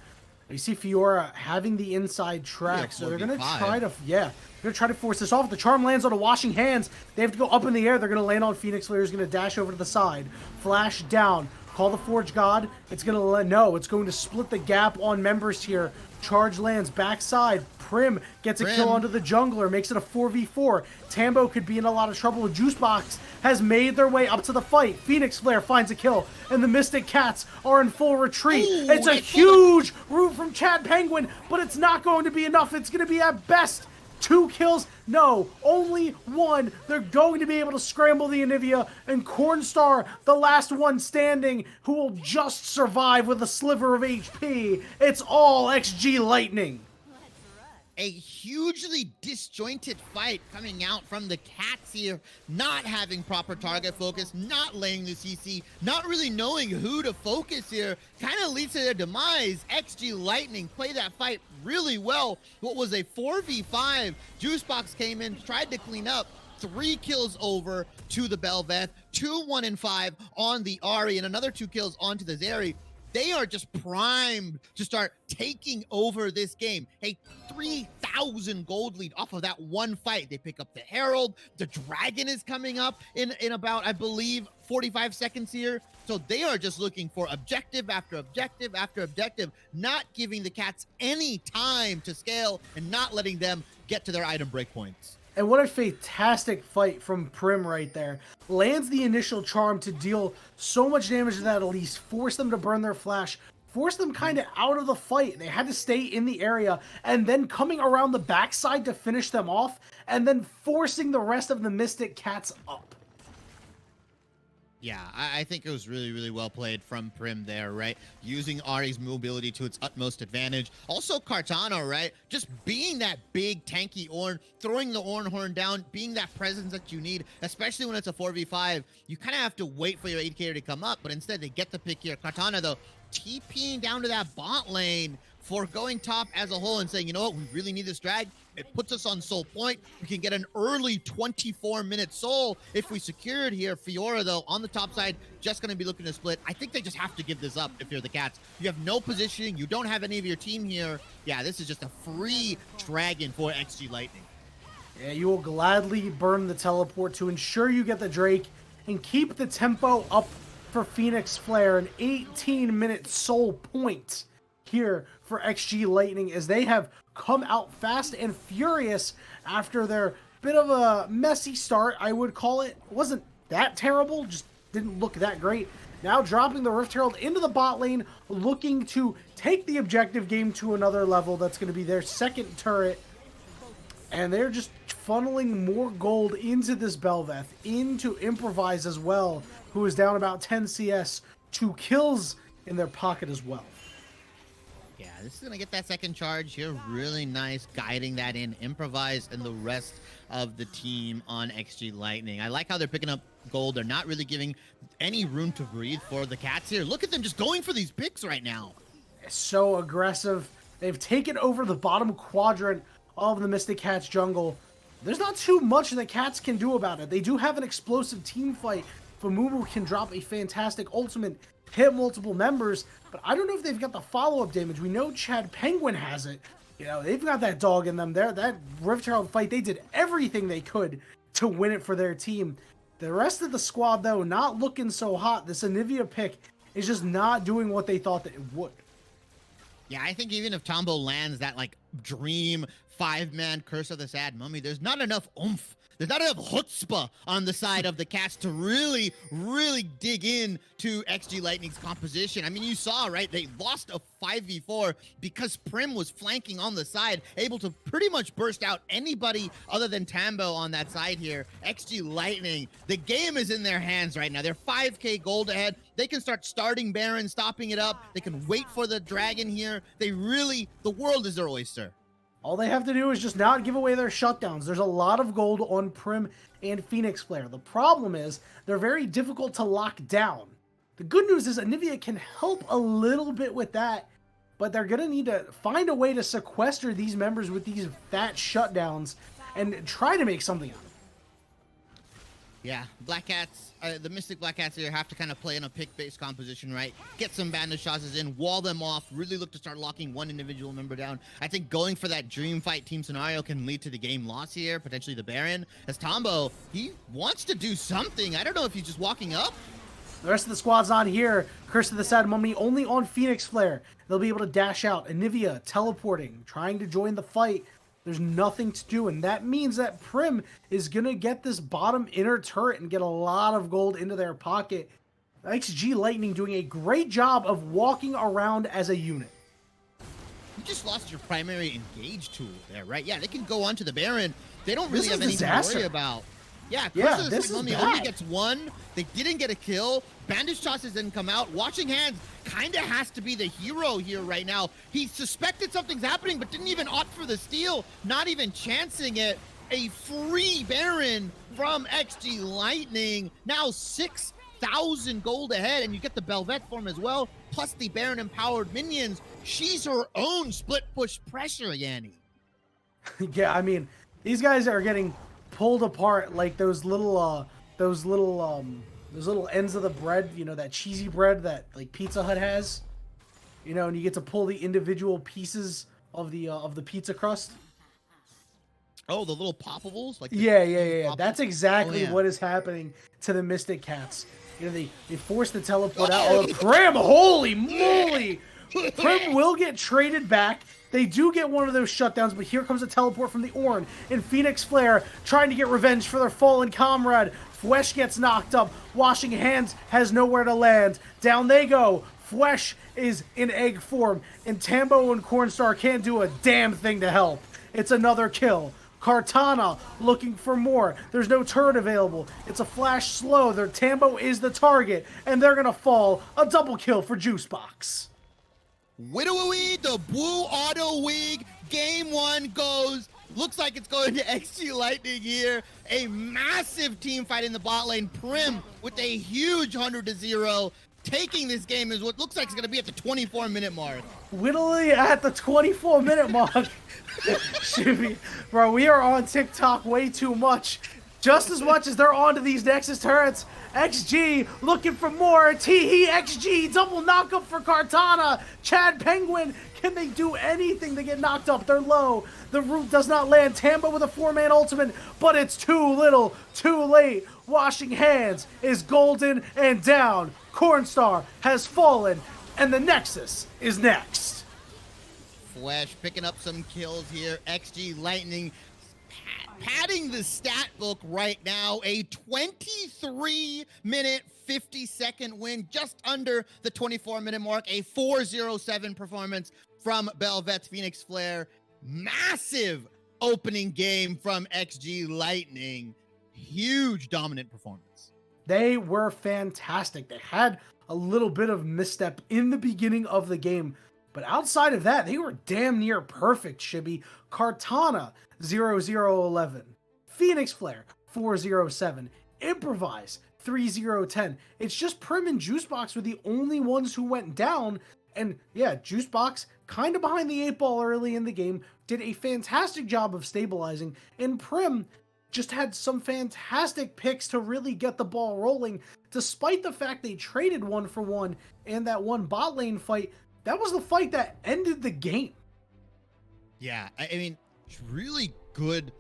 You see Fiora having the inside track, so they're gonna try to force this off. The charm lands on a washing hands. They have to go up in the air. They're gonna land on Phoenix Flare. Is gonna dash over to the side, flash down, call the Forge God. It's going to split the gap on members here. Charge lands backside. Prim gets a kill onto the jungler, makes it a 4v4. Tambo could be in a lot of trouble. Juicebox has made their way up to the fight. Phoenix Flare finds a kill, and the Mystic Cats are in full retreat. Ooh, it's a huge root from Chad Penguin, but it's not going to be enough. It's going to be at best 2 kills. No, only 1. They're going to be able to scramble the Anivia, and Cornstar, the last one standing, who will just survive with a sliver of HP. It's all XG Lightning. A hugely disjointed fight coming out from the Cats here, not having proper target focus, not laying the CC, not really knowing who to focus here, kind of leads to their demise. XG Lightning play that fight really well. What was a 4v5, Juicebox came in, tried to clean up, 3 kills over to the Belveth, 2 1 and 5 on the Ari, and another 2 kills onto the Zeri. They are just primed to start taking over this game. A 3,000 gold lead off of that one fight. They pick up the Herald. The Dragon is coming up in about, I believe, 45 seconds here. So they are just looking for objective after objective after objective, not giving the Cats any time to scale and not letting them get to their item breakpoints. And what a fantastic fight from Prim right there. Lands the initial charm to deal so much damage to that Elise, force them to burn their flash, force them kind of out of the fight. They had to stay in the area, and then coming around the backside to finish them off, and then forcing the rest of the Mystic Cats up. Yeah, I think it was really, really well played from Prim there, right? Using Ari's mobility to its utmost advantage. Also, Cartana, right? Just being that big, tanky Ornn, throwing the Ornn horn down, being that presence that you need, especially when it's a 4v5. You kind of have to wait for your AD carry to come up, but instead they get the pick here. Cartana, though, TPing down to that bot lane, foregoing top as a whole and saying, you know what, we really need this drag. It puts us on soul point. We can get an early 24-minute soul if we secure it here. Fiora, though, on the top side, just going to be looking to split. I think they just have to give this up if you're the Cats. You have no positioning. You don't have any of your team here. Yeah, this is just a free dragon for XG Lightning. Yeah, you will gladly burn the teleport to ensure you get the Drake and keep the tempo up for Phoenix Flare. An 18-minute soul point here for XG Lightning as they have come out fast and furious after their bit of a messy start, I would call it. It wasn't that terrible, just didn't look that great. Now dropping the Rift Herald into the bot lane, looking to take the objective game to another level. That's going to be their second turret. And they're just funneling more gold into this Belveth, into Improvise as well, who is down about 10 CS, 2 kills in their pocket as well. Yeah, this is going to get that second charge here. Really nice guiding that in. Improvise and the rest of the team on XG Lightning. I like how they're picking up gold. They're not really giving any room to breathe for the Cats here. Look at them just going for these picks right now. So aggressive. They've taken over the bottom quadrant of the Mystic Cats jungle. There's not too much the Cats can do about it. They do have an explosive team fight. Famumu can drop a fantastic ultimate, hit multiple members, but I don't know if they've got the follow-up damage. We know Chad Penguin has it. You know, they've got that dog in them there. That Rift Herald fight, they did everything they could to win it for their team. The rest of the squad, though, not looking so hot. This Anivia pick is just not doing what they thought that it would. Yeah, I think even if Tombo lands that, like, dream 5-man Curse of the Sad Mummy, there's not enough oomph. There's not enough chutzpah on the side of the Cats to really, really dig in to XG Lightning's composition. I mean, you saw, right? They lost a 5v4 because Prim was flanking on the side, able to pretty much burst out anybody other than Tambo on that side here. XG Lightning, the game is in their hands right now. They're 5k gold ahead. They can start starting Baron, stopping it up. They can wait for the Dragon here. They really, the world is their oyster. All they have to do is just not give away their shutdowns. There's a lot of gold on Prim and Phoenix Flare. The problem is they're very difficult to lock down. The good news is Anivia can help a little bit with that, but they're going to need to find a way to sequester these members with these fat shutdowns and try to make something out of it. Yeah, Black Cats, the Mystic Black Cats here have to kind of play in a pick-based composition, right? Get some bandage tosses in, wall them off, really look to start locking one individual member down. I think going for that dream fight team scenario can lead to the game loss here, potentially the Baron. As Tombo, he wants to do something. I don't know if he's just walking up. The rest of the squad's on here. Curse of the Sad Mummy only on Phoenix Flare. They'll be able to dash out. Anivia teleporting, trying to join the fight. There's nothing to do, and that means that Prim is going to get this bottom inner turret and get a lot of gold into their pocket. XG Lightning doing a great job of walking around as a unit. You just lost your primary engage tool there, right? Yeah, they can go on to the Baron. They don't really This is have anything disaster. to worry about. Yeah, Yeah, Curse of the this Sick is Mummy bad. only gets one. They didn't get a kill. Bandage tosses didn't come out. Watching Hands kind of has to be the hero here right now. He suspected something's happening, but didn't even opt for the steal. Not even chancing it. A free Baron from XG Lightning. Now 6,000 gold ahead, and you get the Belveth form as well, plus the Baron empowered minions. She's her own split push pressure, Yanni. Yeah, I mean, these guys are getting pulled apart like those little ends of the bread, you know, that cheesy bread that like Pizza Hut has, you know, and you get to pull the individual pieces of the pizza crust. Oh, the little poppables? Like the Yeah. poppables? That's exactly Oh, yeah. what is happening to the Mystic Cats. You know, they force the teleport out. Oh, Prim! Holy moly! Prim will get traded back. They do get one of those shutdowns, but here comes a teleport from the Ornn. And Phoenix Flare trying to get revenge for their fallen comrade. Fwesh gets knocked up. Washing Hands has nowhere to land. Down they go. Fwesh is in egg form. And Tambo and Cornstar can't do a damn thing to help. It's another kill. Kartana looking for more. There's no turret available. It's a flash slow. Their Tambo is the target, and they're gonna fall. A double kill for Juicebox. Widowy, the Blue Auto Wig. Game 1 goes. Looks like it's going to XG Lightning here. A massive team fight in the bot lane. Prim with a huge 100-0. Taking this game is what looks like it's going to be at the 24-minute mark. Whittling at the 24-minute mark. Shivy, bro, we are on TikTok way too much. Just as much as they're onto these Nexus turrets. XG looking for more. Teehee XG double knockup for Kartana. Chad Penguin, can they do anything to get knocked up? They're low. The root does not land. Tambo with a 4-man ultimate, but it's too little, too late. Washing Hands is golden and down. Cornstar has fallen, and the Nexus is next. Fwesh picking up some kills here. XG Lightning padding the stat book right now. A 23-minute, 50-second win, just under the 24-minute mark. A 407 performance from Bel'Veth's Phoenix Flare. Massive opening game from XG Lightning. Huge dominant performance. They were fantastic. They had a little bit of misstep in the beginning of the game, but outside of that, they were damn near perfect, Shibby. Kartana, 0-0-11. Phoenix Flare, 4-0-7. Improvise, 3-0-10. It's just Prim and Juicebox were the only ones who went down, and yeah, Juicebox, kind of behind the 8 ball early in the game, did a fantastic job of stabilizing, and Prim just had some fantastic picks to really get the ball rolling, despite the fact they traded 1-for-1 and that one bot lane fight. That was the fight that ended the game. Yeah, I mean, it's really good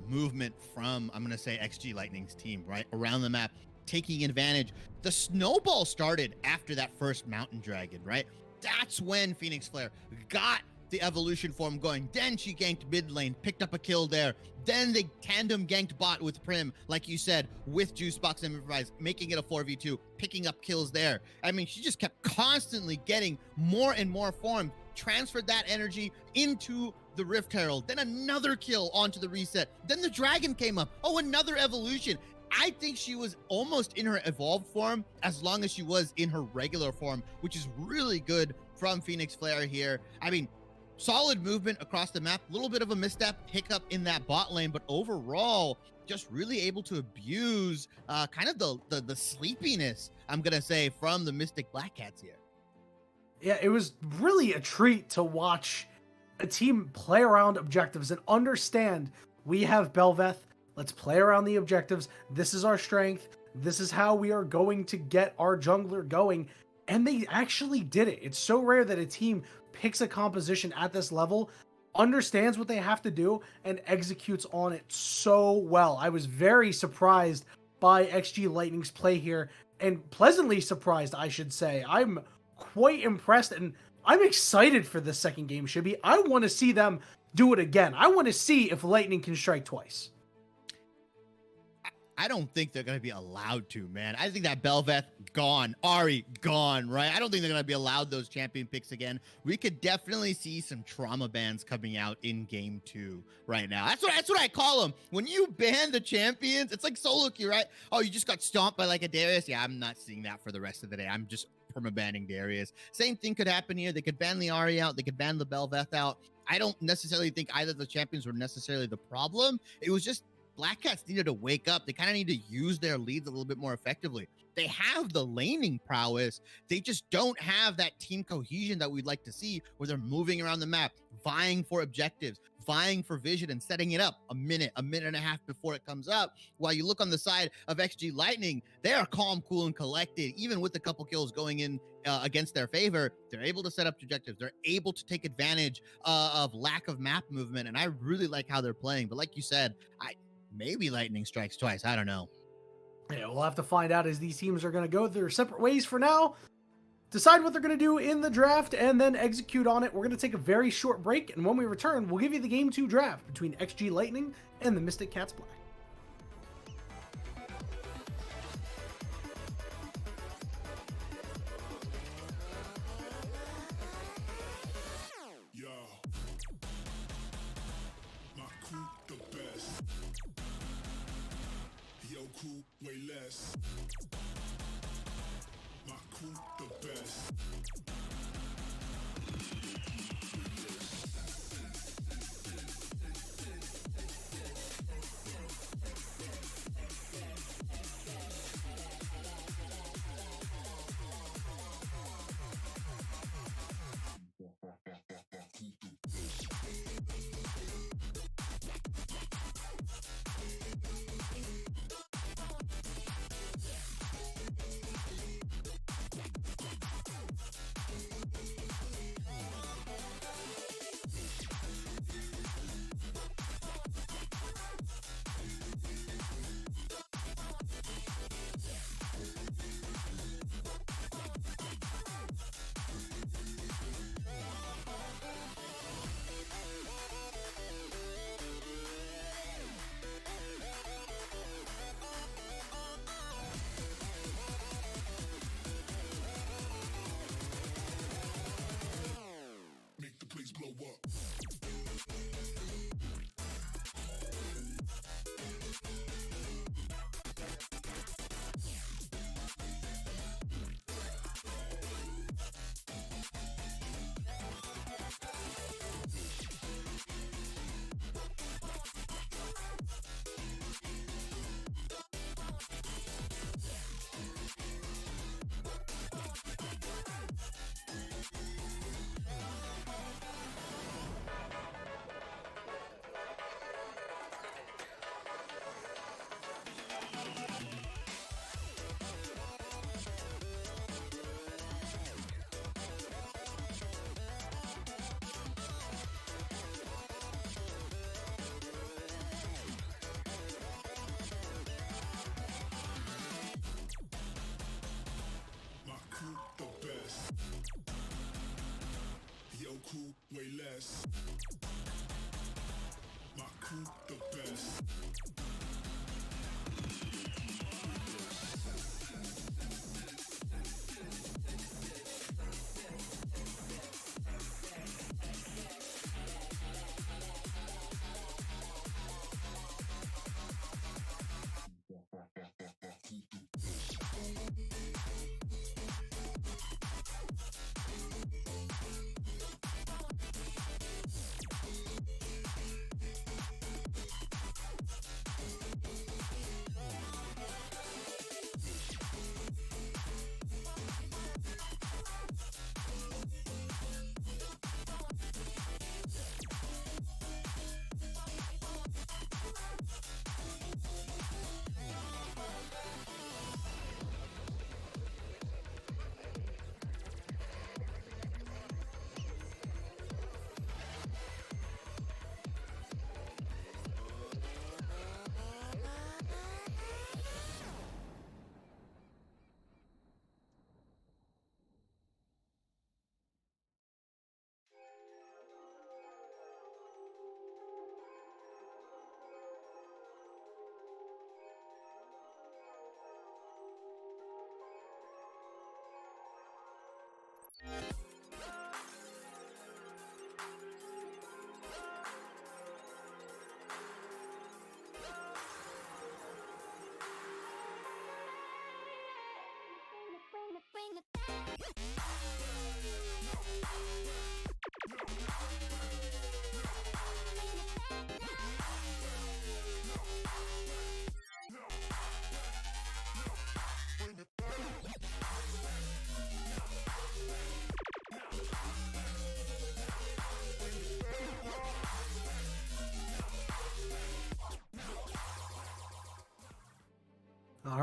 movement from, I'm going to say, XG Lightning's team, right? Around the map, taking advantage. The snowball started after that first Mountain Dragon, right? That's when Phoenix Flare got the evolution form going. Then she ganked mid lane, picked up a kill there. Then they tandem ganked bot with Prim, like you said, with Juicebox and Improvise, making it a 4v2, picking up kills there. I mean, she just kept constantly getting more and more form, transferred that energy into the Rift Herald, then another kill onto the reset. Then the Dragon came up. Oh, another evolution. I think she was almost in her evolved form as long as she was in her regular form, which is really good from Phoenix Flare here. I mean, solid movement across the map, a little bit of a misstep, hiccup in that bot lane, but overall, just really able to abuse kind of the sleepiness, I'm going to say, from the Mystic Black Cats here. Yeah, it was really a treat to watch a team play around objectives and understand we have Bel'Veth. Let's play around the objectives. This is our strength. This is how we are going to get our jungler going. And they actually did it. It's so rare that a team picks a composition at this level, understands what they have to do, and executes on it so well. I was very surprised by XG Lightning's play here, and pleasantly surprised, I should say. I'm quite impressed, and I'm excited for the second game, Shibby. I want to see them do it again. I want to see if Lightning can strike twice. I don't think they're going to be allowed to, man. I think that Bel'Veth gone, Ari gone, right? I don't think they're going to be allowed those champion picks again. We could definitely see some trauma bans coming out in game 2 right now. That's what I call them. When you ban the champions, it's like solo queue, right? Oh, you just got stomped by like a Darius. Yeah, I'm not seeing that for the rest of the day. I'm just perma-banning Darius. Same thing could happen here. They could ban the Ari out. They could ban the Bel'Veth out. I don't necessarily think either of the champions were necessarily the problem. It was just Black Cats needed to wake up. They kind of need to use their leads a little bit more effectively. They have the laning prowess. They just don't have that team cohesion that we'd like to see, where they're moving around the map, vying for objectives, vying for vision and setting it up a minute and a half before it comes up. While you look on the side of XG Lightning, they are calm, cool, and collected. Even with a couple kills going in against their favor, they're able to set up objectives. They're able to take advantage of lack of map movement, and I really like how they're playing. But like you said, maybe Lightning strikes twice. I don't know. Yeah, we'll have to find out as these teams are going to go their separate ways for now, decide what they're going to do in the draft, and then execute on it. We're going to take a very short break, and when we return, we'll give you the Game 2 draft between XG Lightning and the Mystic Cats Black. Yo, my crew the best. Yo, crew way less. My crew the best. Make the place blow up. My crew the best. Yo, crew way less. My crew the best.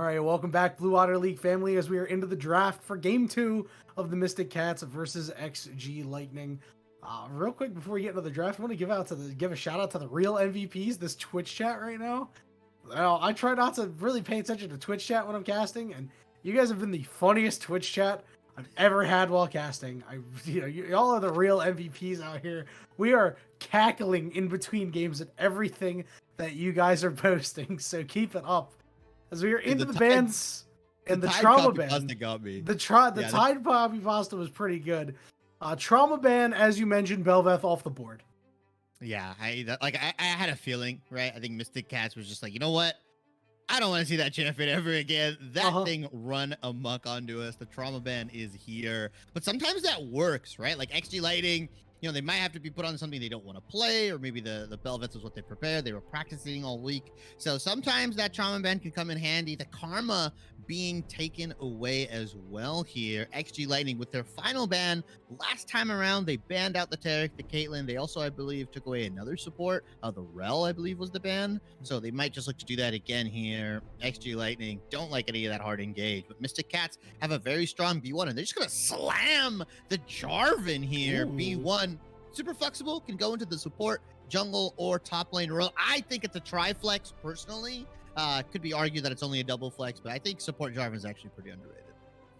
right, welcome back, Blue Water League family, as we are into the draft for Game 2 of the Mystic Cats versus XG Lightning. Real quick before we get into the draft, I want to give a shout out to the real MVPs. This Twitch chat right now. I try not to really pay attention to Twitch chat when I'm casting, and you guys have been the funniest Twitch chat I've ever had while casting. Y'all are the real MVPs out here. We are cackling in between games at everything that you guys are posting, so keep it up. As we are into the bands and the trauma band. Got me. The Tide Poppy Pasta was pretty good. Trauma band, as you mentioned, Belveth off the board. Yeah, I had a feeling, right? I think Mystic Cats was just like, you know what? I don't want to see that champion ever again. That thing run amok onto us. The trauma band is here. But sometimes that works, right? Like XG Lighting, they might have to be put on something they don't want to play, or maybe the Belvets is what they prepared. They were practicing all week. So sometimes that trauma band can come in handy. The karma being taken away as well here. XG Lightning with their final ban. Last time around, they banned out the Tarek, the Caitlyn. They also, I believe, took away another support. The Rel, I believe, was the ban. So they might just look to do that again here. XG Lightning don't like any of that hard engage. But Mystic Cats have a very strong B1, and they're just going to slam the Jarvan here. Ooh. B1, super flexible, can go into the support, jungle, or top lane role. I think it's a tri-flex, personally. Could be argued that it's only a double flex, but I think support Jarvan is actually pretty underrated.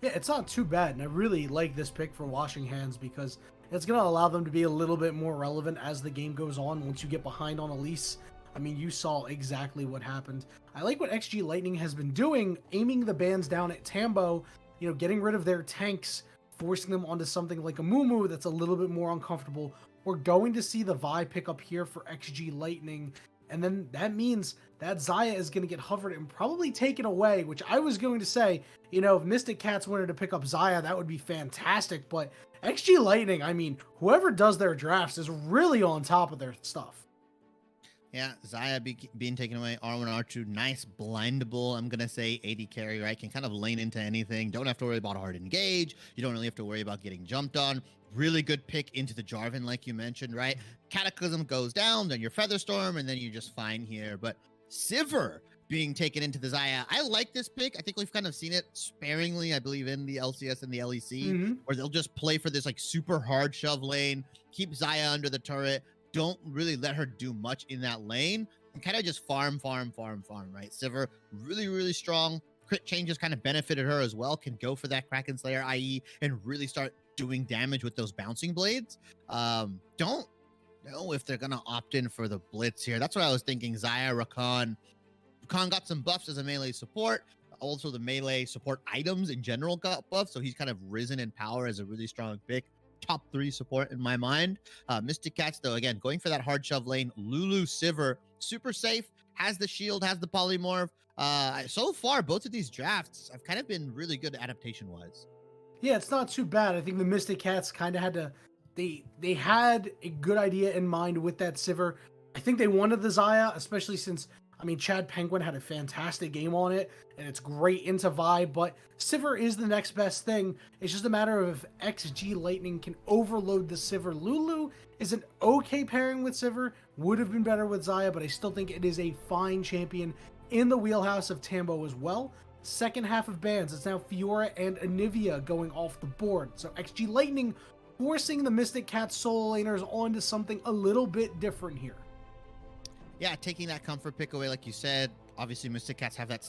Yeah, it's not too bad, and I really like this pick for Washing Hands because it's going to allow them to be a little bit more relevant as the game goes on once you get behind on Elise. I mean, you saw exactly what happened. I like what XG Lightning has been doing, aiming the bans down at Tambo, getting rid of their tanks, forcing them onto something like a Mumu that's a little bit more uncomfortable. We're going to see the Vi pick up here for XG Lightning, and then that means that Xayah is going to get hovered and probably taken away, which I was going to say, if Mystic Cats wanted to pick up Xayah, that would be fantastic. But XG Lightning, I mean, whoever does their drafts is really on top of their stuff. Yeah, Xayah being taken away, R1, R2, nice blindable, I'm going to say 80 carry, right? Can kind of lane into anything. Don't have to worry about hard engage. You don't really have to worry about getting jumped on. Really good pick into the Jarvan, like you mentioned, right? Cataclysm goes down, then your Featherstorm, and then you're just fine here. But Sivir being taken into the Xayah, I like this pick. I think we've kind of seen it sparingly, I believe, in the LCS and the LEC, where they'll just play for this like super hard shove lane, keep Xayah under the turret, don't really let her do much in that lane, and kind of just farm, right? Sivir, really, really strong. Crit changes kind of benefited her as well. Can go for that Kraken Slayer IE and really start doing damage with those bouncing blades. Don't know if they're going to opt in for the Blitz here. That's what I was thinking. Xayah, Rakan. Rakan got some buffs as a melee support. Also, the melee support items in general got buffs, so he's kind of risen in power as a really strong pick. Top 3 support in my mind. Mystic Cats, though, again, going for that hard shove lane. Lulu, Sivir, super safe, has the shield, has the polymorph. So far, both of these drafts have kind of been really good adaptation-wise. Yeah, it's not too bad. I think the Mystic Cats kind of had to... They had a good idea in mind with that Sivir. I think they wanted the Xayah, especially since, Chad Penguin had a fantastic game on it, and it's great into Vi, but Sivir is the next best thing. It's just a matter of if XG Lightning can overload the Sivir. Lulu is an okay pairing with Sivir, would have been better with Xayah, but I still think it is a fine champion in the wheelhouse of Tambo as well. Second half of bans, it's now Fiora and Anivia going off the board. So XG Lightning forcing the Mystic Cats solo laners onto something a little bit different here. Yeah, taking that comfort pick away, like you said. Obviously, Mystic Cats have that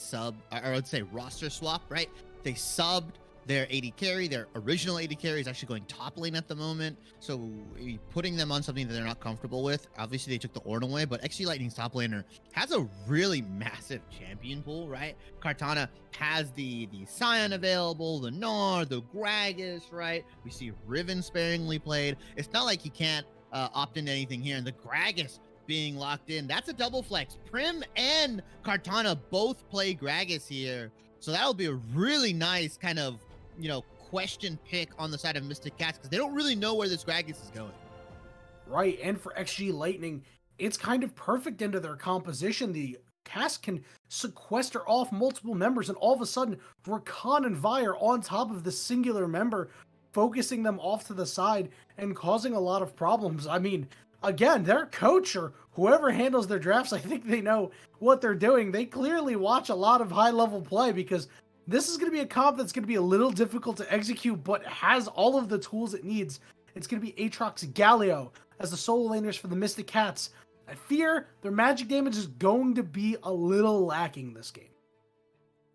I would say roster swap, right? They subbed their AD carry. Their original AD carry is actually going top lane at the moment. So putting them on something that they're not comfortable with. Obviously, they took the Ornn away, but XG Lightning's top laner has a really massive champion pool, right? Kartana has the Scion available, the Gnar, the Gragas, right? We see Riven sparingly played. It's not like he can't opt into anything here. And the Gragas being locked in, that's a double flex. Prim and Kartana both play Gragas here. So that'll be a really nice kind of, question pick on the side of Mystic Cats because they don't really know where this Gragas is going. Right, and for XG Lightning, it's kind of perfect into their composition. The cast can sequester off multiple members, and all of a sudden, Rakan and Vi are on top of the singular member, focusing them off to the side and causing a lot of problems. Again, their coach or whoever handles their drafts, I think they know what they're doing. They clearly watch a lot of high-level play because this is going to be a comp that's going to be a little difficult to execute, but has all of the tools it needs. It's going to be Aatrox Galio as the solo laners for the Mystic Cats. I fear their magic damage is going to be a little lacking this game.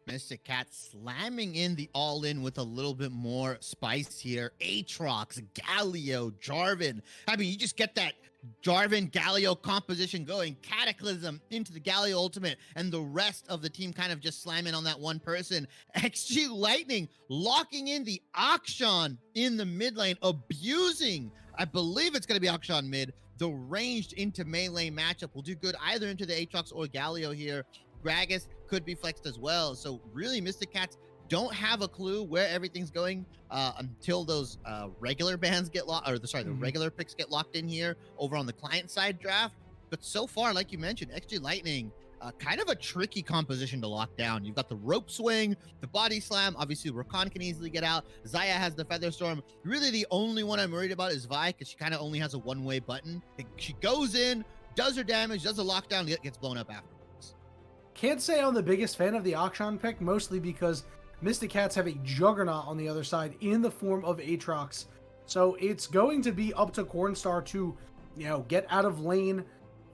Mystic Cat slamming in the all-in with a little bit more spice here. Aatrox, Galio, Jarvan. I mean, you just get that Jarvan Galio composition going. Cataclysm into the Galio ultimate, and the rest of the team kind of just slamming on that one person. XG Lightning locking in the Akshan in the mid lane, abusing, I believe it's going to be Akshan mid. The ranged into melee matchup will do good either into the Aatrox or Galio here. Gragas could be flexed as well. So really, Mystic Cats don't have a clue where everything's going until those regular bans get locked, or the regular picks get locked in here over on the client side draft. But so far, like you mentioned, XG Lightning, kind of a tricky composition to lock down. You've got the rope swing, the body slam. Obviously, Rakan can easily get out. Xayah has the feather storm. Really, the only one I'm worried about is Vi, because she kind of only has a one-way button. She goes in, does her damage, does a lockdown, gets blown up afterwards. Can't say I'm the biggest fan of the Akshan pick, mostly because Mystic Cats have a juggernaut on the other side in the form of Aatrox. So it's going to be up to Cornstar to, get out of lane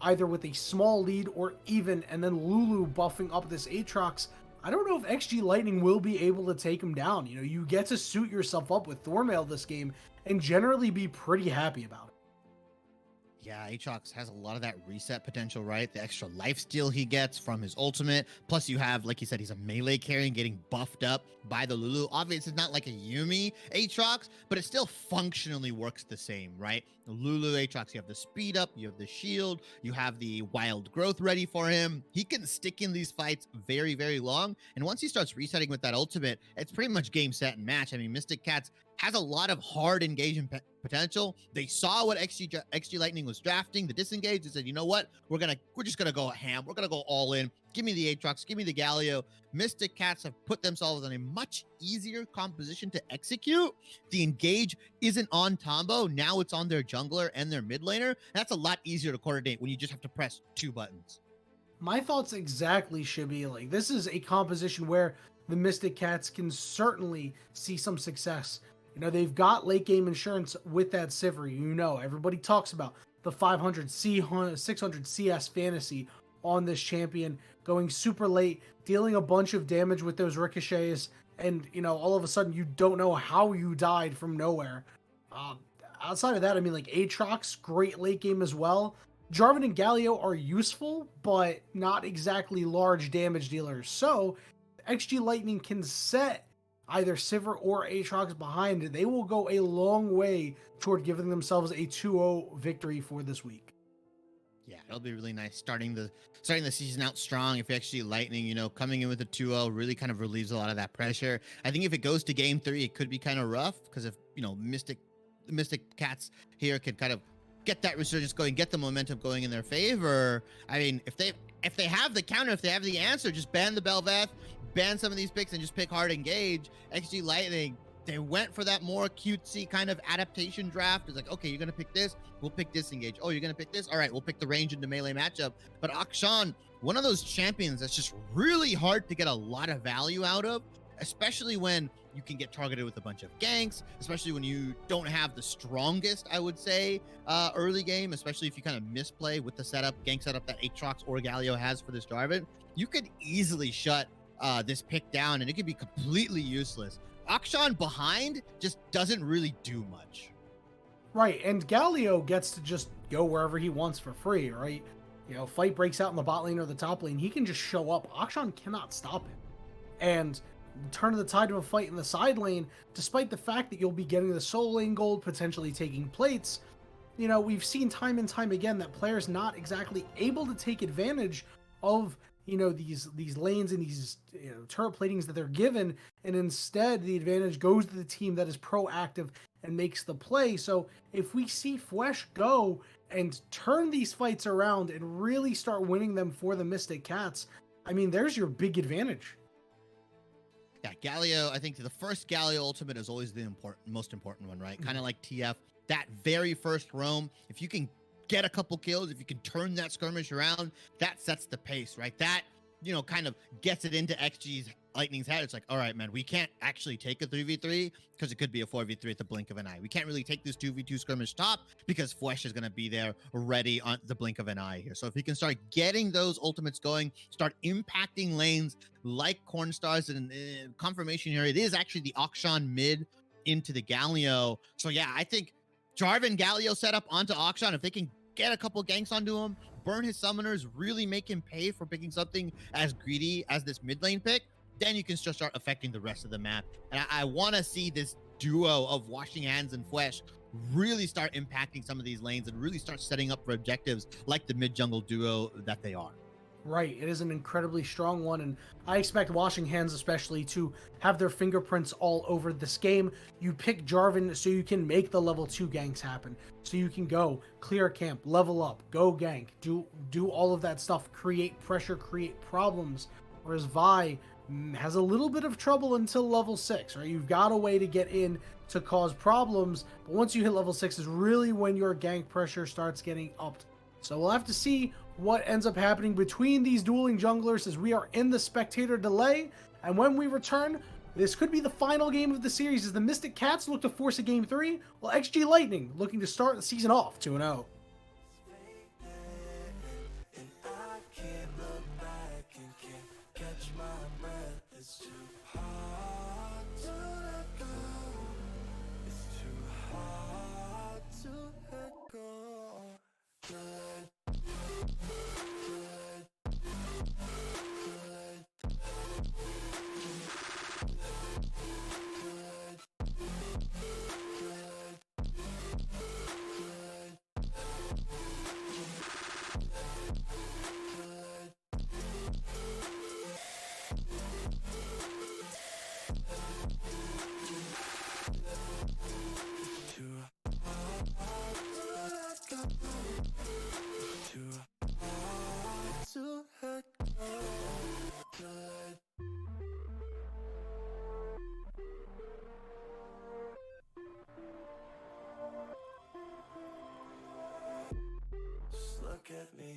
either with a small lead or even, and then Lulu buffing up this Aatrox. I don't know if XG Lightning will be able to take him down. You get to suit yourself up with Thornmail this game and generally be pretty happy about it. Yeah, Aatrox has a lot of that reset potential, right? The extra lifesteal he gets from his ultimate. Plus, you have, like you said, he's a melee carry and getting buffed up by the Lulu. Obviously, it's not like a Yuumi Aatrox, but it still functionally works the same, right? The Lulu Aatrox, you have the speed up, you have the shield, you have the wild growth ready for him. He can stick in these fights very, very long. And once he starts resetting with that ultimate, it's pretty much game, set, and match. I mean, Mystic Cats has a lot of hard engagement potential. They saw what XG Lightning was drafting, the disengage. They said, you know what? We're just gonna go ham. We're gonna go all in. Give me the Aatrox. Give me the Galio. Mystic Cats have put themselves in a much easier composition to execute. The engage isn't on Tombo. Now it's on their jungler and their mid laner. That's a lot easier to coordinate when you just have to press 2 buttons. My thoughts exactly should be like, this is a composition where the Mystic Cats can certainly see some success. They've got late game insurance with that Sivir. Everybody talks about the 500 600 CS fantasy on this champion, going super late, dealing a bunch of damage with those ricochets, and, all of a sudden you don't know how you died from nowhere. Outside of that, Aatrox, great late game as well. Jarvan and Galio are useful, but not exactly large damage dealers. So, XG Lightning can set either Sivir or Aatrox behind, they will go a long way toward giving themselves a 2-0 victory for this week. Yeah, it'll be really nice starting the season out strong. If XG Lightning, coming in with a 2-0 really kind of relieves a lot of that pressure. I think if it goes to game 3, it could be kind of rough because if, the Mystic Cats here can kind of get that resurgence going, get the momentum going in their favor. I mean, if they have the counter, if they have the answer, just ban the Bel'Veth, ban some of these picks and just pick hard engage. XG Lightning, they went for that more cutesy kind of adaptation draft. It's like, okay, you're going to pick this, we'll pick disengage. Oh, you're going to pick this? All right, we'll pick the range into melee matchup. But Akshan, one of those champions that's just really hard to get a lot of value out of, especially when you can get targeted with a bunch of ganks, especially when you don't have the strongest, I would say, early game, especially if you kind of misplay with the gank setup that Aatrox or Galio has for this Jarvan. You could easily shut this pick down and it could be completely useless. Akshan behind just doesn't really do much. Right, and Galio gets to just go wherever he wants for free, right? Fight breaks out in the bot lane or the top lane, he can just show up. Akshan cannot stop him. And turn of the tide of a fight in the side lane, despite the fact that you'll be getting the soul lane gold, potentially taking plates, we've seen time and time again that players not exactly able to take advantage of these lanes and these turret platings that they're given, and instead the advantage goes to the team that is proactive and makes the play. So if we see Fwesh go and turn these fights around and really start winning them for the Mystic Cats, there's your big advantage. Yeah, Galio, I think the first Galio ultimate is always the most important one, right? Kind of like TF. That very first roam, if you can get a couple kills, if you can turn that skirmish around, that sets the pace, right? That, you know, kind of gets it into XG's Lightning's head. It's like, all right, man, we can't actually take a 3v3 because it could be a 4v3 at the blink of an eye. We can't really take this 2v2 skirmish top because Fwesh is going to be there ready on the blink of an eye here. So if he can start getting those ultimates going, start impacting lanes like Cornstars, and confirmation here, it is actually the Akshan mid into the Galio. So yeah, I think Jarvan Galio set up onto Akshan. If they can get a couple ganks onto him, burn his summoners, really make him pay for picking something as greedy as this mid lane pick, then you can just start affecting the rest of the map. And I want to see this duo of Washing Hands and Fwesh really start impacting some of these lanes and really start setting up for objectives like the mid jungle duo that they are. Right, it is an incredibly strong one, and I expect Washing Hands especially to have their fingerprints all over this game. You pick Jarvan so you can make the level 2 ganks happen, so you can go clear camp, level up, go gank, do all of that stuff, create pressure, create problems, whereas Vi has a little bit of trouble until level 6, right? You've got a way to get in to cause problems, but once you hit level 6 is really when your gank pressure starts getting upped. So we'll have to see what ends up happening between these dueling junglers as we are in the spectator delay. And when we return, this could be the final game of the series as the Mystic Cats look to force a game 3, while XG Lightning looking to start the season off 2-0. And I can't look back and can't catch my breath. It's too hard to let go. It's too hard to let go. Good, good, to let go. Good. Just look at me,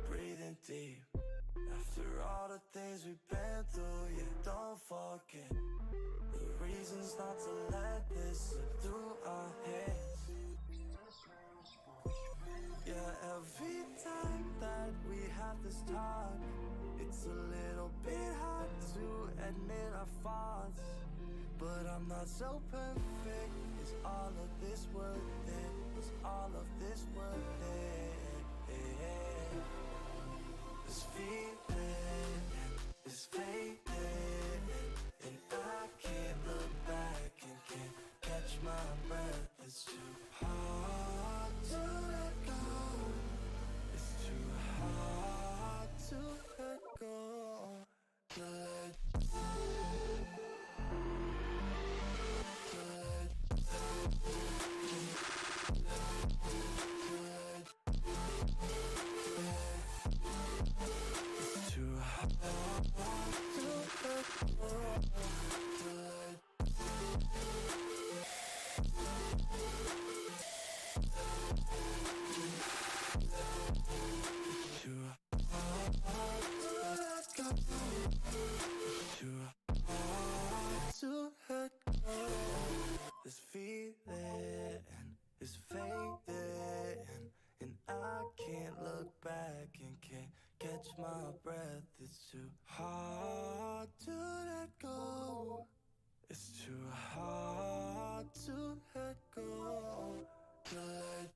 breathing deep. After all the things we've been through, yeah, don't forget the reasons not to let this slip through our heads. Yeah, every time that we have this talk, it's a little bit hard to admit our faults. But I'm not so perfect. Is all of this worth it? Is all of this worth it? This feeling is fading, and I can't look back and can't catch my breath. It's too hard to let go. It's too hard to let go. Good. It's too hard to let go. Too hard to let go. Too hard to let go. This feeling is fading, and I can't look back and can't catch my breath. It's too hard to let go. It's too hard to let go. Good.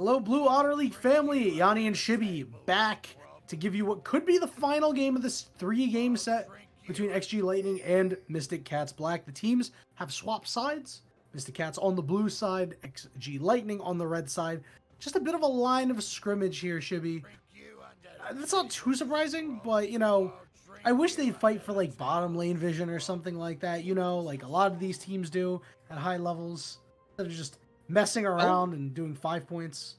Hello, Blue Otter League family. Yanni and Shibi back to give you what could be the final game of this 3-game set between XG Lightning and Mystic Cats Black. The teams have swapped sides. Mystic Cats on the blue side, XG Lightning on the red side. Just a bit of a line of scrimmage here, Shibi. That's not too surprising, but, you know, I wish they'd fight for, like, bottom lane vision or something like that, you know, like a lot of these teams do at high levels. Instead of just messing around and doing 5 points.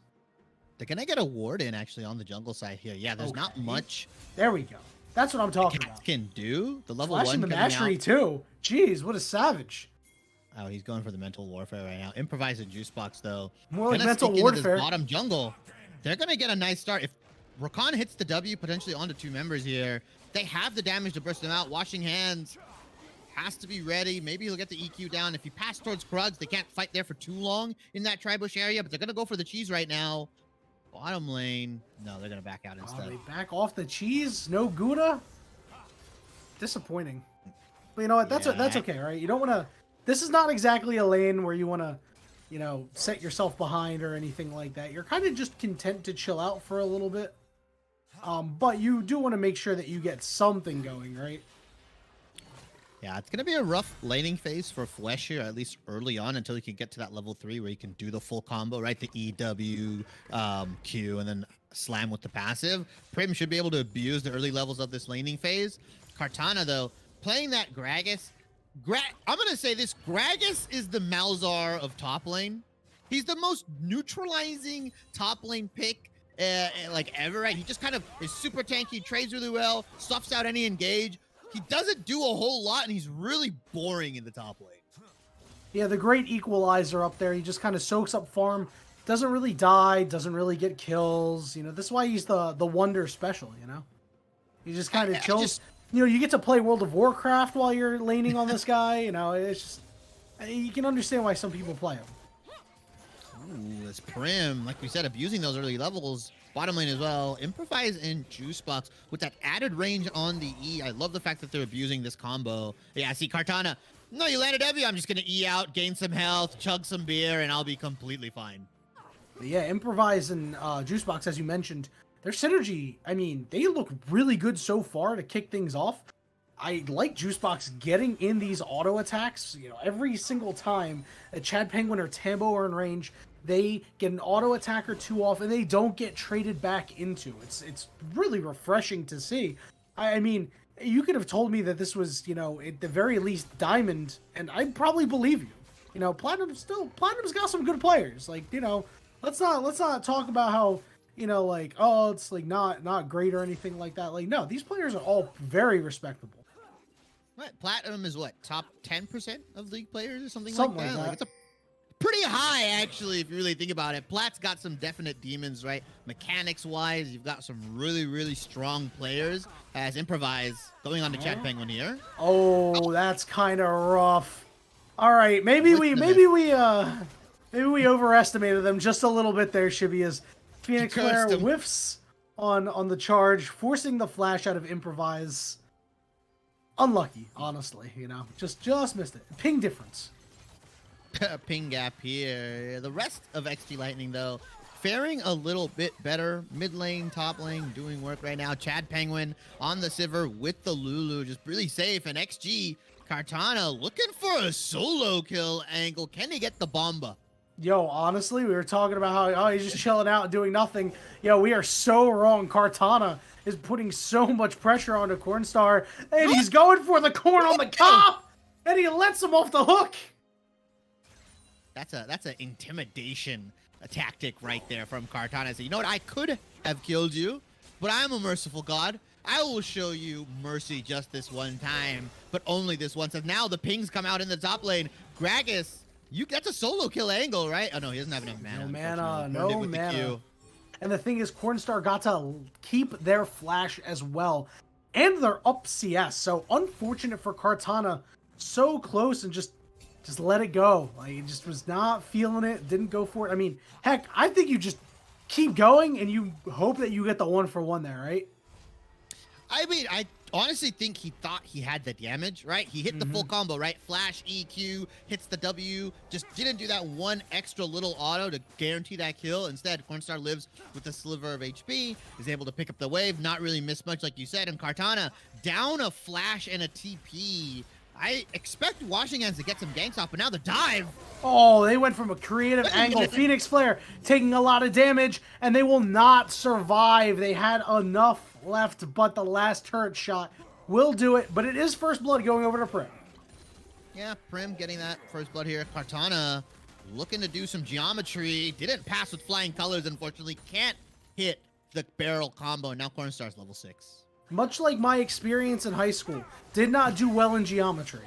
They're gonna get a ward in actually on the jungle side here. Yeah, there's not much. There we go. That's what I'm talking Cats about. can do. The level Flashing one the coming mastery out. too. Jeez, what a savage. Oh, he's going for the mental warfare right now. Improvise a juice box though. More like Gonna mental sneak into this warfare. bottom jungle. They're gonna get a nice start. If Rakan hits the W potentially onto 2 members here, they have the damage to burst them out. Washing hands has to be ready. Maybe he'll get the EQ down. If you pass towards Krugs, they can't fight there for too long in that tri-bush area, but they're gonna go for the cheese right now. Bottom lane. No, they're gonna back out instead. They back off the cheese. No Gouda. Disappointing. But you know what? That's okay, right? You don't want to. This is not exactly a lane where you want to, you know, set yourself behind or anything like that. You're kind of just content to chill out for a little bit. But you do want to make sure that you get something going, right? Yeah, it's gonna be a rough laning phase for Flesh here, at least early on, until you can get to that level 3 where you can do the full combo, right? The EW, Q, and then slam with the passive. Prim should be able to abuse the early levels of this laning phase. Kartana, though, playing that Gragas. I'm gonna say this: Gragas is the Malzar of top lane. He's the most neutralizing top lane pick. Like ever, right? He just kind of is super tanky, trades really well, stuffs out any engage. He doesn't do a whole lot, and he's really boring in the top lane. Yeah, the great equalizer up there. He just kind of soaks up farm, doesn't really die, doesn't really get kills. You know, this is why he's the wonder special. You know, he just kind of chills. You know, you get to play World of Warcraft while you're laning on this guy. You know, it's just you can understand why some people play him. Ooh, this Prim, like we said, abusing those early levels. Bottom lane as well. Improvise and Juice Box with that added range on the E. I love the fact that they're abusing this combo. Yeah, see, Kartana. No, you landed W. I'm just going to E out, gain some health, chug some beer, and I'll be completely fine. But yeah, Improvise and Juice Box, as you mentioned, their synergy, I mean, they look really good so far to kick things off. I like Juice Box getting in these auto attacks. You know, every single time a Chad Penguin or Tambo are in range, they get an auto attack or 2 off, and they don't get traded back into. It's really refreshing to see. I mean, you could have told me that this was, you know, at the very least Diamond, and I'd probably believe you. You know, Platinum's got some good players. Like, you know, let's not talk about how, you know, like, oh, it's like not great or anything like that. Like, no, these players are all very respectable. What? Platinum is what? Top 10% of league players or something Something like that? like that. It's a pretty high, actually, if you really think about it. Plat's got some definite demons, right? Mechanics-wise, you've got some really, really strong players. As Improvise going on to Chad Penguin here. Oh, that's kind of rough. All right, maybe we overestimated them just a little bit there, Shibby, as Phoenix You cursed Flare him. whiffs on the charge, forcing the flash out of Improvise. Unlucky, honestly, you know. Just missed it. Ping difference. Ping gap here. The rest of XG Lightning, though, faring a little bit better. Mid lane, top lane, doing work right now. Chad Penguin on the Sivir with the Lulu, just really safe. And XG Kartana looking for a solo kill angle. Can he get the Bomba? Yo, honestly, we were talking about how he's just chilling out and doing nothing. Yo, we are so wrong. Kartana is putting so much pressure onto Cornstar, and he's going for the corn on the cop, and he lets him off the hook. That's an intimidation tactic right there from Kartana. So, you know what? I could have killed you, but I'm a merciful god. I will show you mercy just this one time, but only this once. And now the pings come out in the top lane. Gragas, that's a solo kill angle, right? Oh no, he doesn't have enough mana. No mana, unfortunately. no Burned it with the mana. Q. And the thing is, Cornstar got to keep their flash as well. And they're up CS. So unfortunate for Kartana. So close and just let it go. Like, he just was not feeling it. Didn't go for it. I mean, heck, I think you just keep going and you hope that you get the 1-for-1 there, right? I mean, honestly think he thought he had the damage, right? He hit the full combo, right? Flash, EQ, hits the W, just didn't do that one extra little auto to guarantee that kill. Instead, Cornstar lives with a sliver of HP, is able to pick up the wave, not really miss much like you said, and Kartana down a flash and a TP. I expect Washing Hands to get some ganks off, but now the dive. Oh, they went from a creative angle. Phoenix Flare taking a lot of damage, and they will not survive. They had enough left, but the last turret shot will do it. But it is first blood going over to Prim. Yeah, Prim getting that first blood here. Kartana looking to do some geometry. Didn't pass with flying colors, unfortunately. Can't hit the barrel combo. Now Cornstar's level 6. Much like my experience in high school, did not do well in geometry.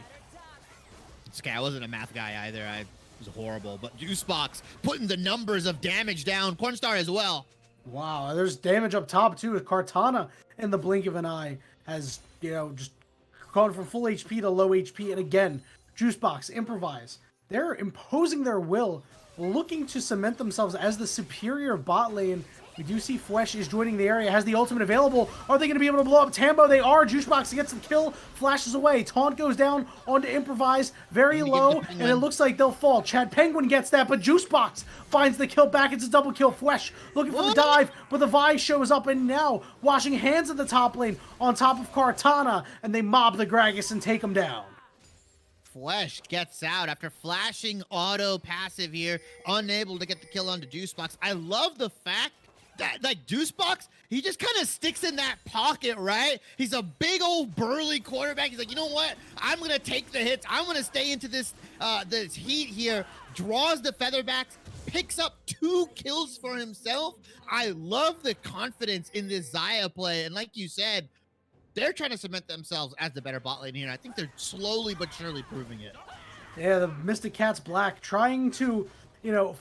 It's okay, I wasn't a math guy either. I was horrible. But Juicebox putting the numbers of damage down. Cornstar as well. Wow, there's damage up top too. Kartana in the blink of an eye has, just gone from full HP to low HP. And again, Juicebox, Improvise. They're imposing their will, looking to cement themselves as the superior bot lane. We do see Fwesh is joining the area, has the ultimate available. Are they going to be able to blow up Tambo? They are. Juicebox gets some kill, flashes away. Taunt goes down onto Improvise, very low, and it looks like they'll fall. Chad Penguin gets that, but Juicebox finds the kill back. It's a double kill. Fwesh looking for the dive, but the Vi shows up, and now Washing Hands at the top lane on top of Kartana, and they mob the Gragas and take him down. Flesh gets out after flashing auto passive here, unable to get the kill onto Juicebox. I love the fact that, like, Juicebox, he just kind of sticks in that pocket, right? He's a big old burly quarterback. He's like, you know what? I'm going to take the hits. I'm going to stay into this this heat here. Draws the featherbacks, picks up 2 kills for himself. I love the confidence in this Xayah play. And like you said, they're trying to cement themselves as the better bot lane here. I think they're slowly but surely proving it. Yeah, the Mystic Cat's Black trying to,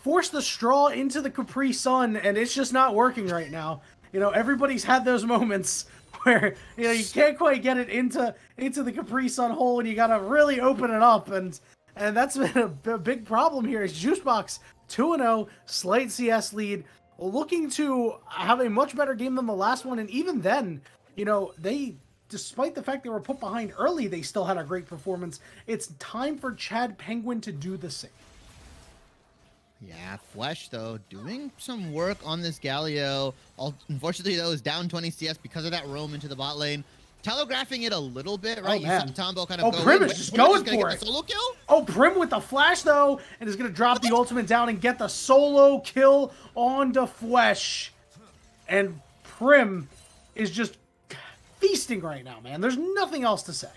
force the straw into the Capri Sun, and it's just not working right now. Everybody's had those moments where, you can't quite get it into the Capri Sun hole, and you gotta really open it up, and that's been a big problem here. Is Juicebox 2-0, slight CS lead, looking to have a much better game than the last one, and even then, they, despite the fact they were put behind early, they still had a great performance. It's time for Chad Penguin to do the same. Yeah, Flesh, though, doing some work on this Galio. Unfortunately, though, is down 20 CS because of that roam into the bot lane. Telegraphing it a little bit, right? Oh, man. You saw Tombo kind of go Prim in, is just Prim going gonna for get it. the solo kill? Oh, Prim with the flash, though, and is going to drop the ultimate down and get the solo kill onto Flesh. And Prim is just feasting right now, man. There's nothing else to say.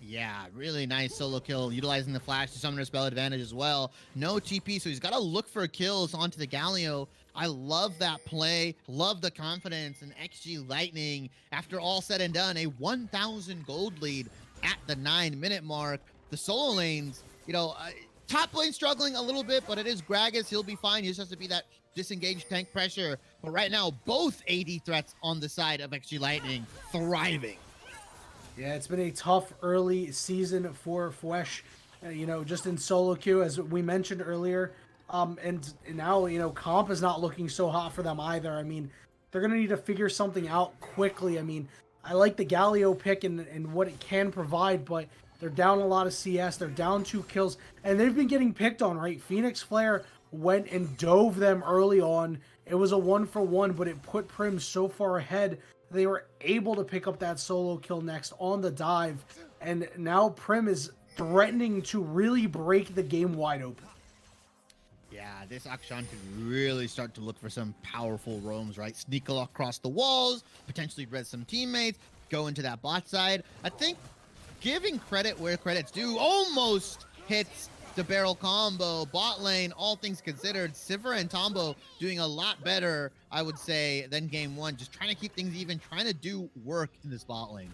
Yeah, really nice solo kill, utilizing the flash to summon a spell advantage as well. No TP, so he's got to look for kills onto the Galio. I love that play, love the confidence, and XG Lightning, after all said and done, a 1,000 gold lead at the 9-minute mark. The solo lanes, top lane struggling a little bit, but it is Gragas. He'll be fine. He just has to be that disengaged tank pressure. But right now, both AD threats on the side of XG Lightning thriving. Yeah, it's been a tough early season for Fwesh, just in solo queue, as we mentioned earlier. And now, comp is not looking so hot for them either. I mean, they're going to need to figure something out quickly. I mean, I like the Galio pick and what it can provide, but they're down a lot of CS. They're down 2 kills, and they've been getting picked on, right? Phoenix Flare went and dove them early on. It was a 1-for-1, but it put Prim so far ahead. They were able to pick up that solo kill next on the dive, and now Prim is threatening to really break the game wide open. Yeah, this Akshan could really start to look for some powerful roams, right? Sneak across the walls, potentially res some teammates, go into that bot side. I think giving credit where credit's due, almost hits the barrel combo. Bot lane, all things considered, Sivir and Tombo doing a lot better, I would say, than game 1. Just trying to keep things even, trying to do work in this bot lane.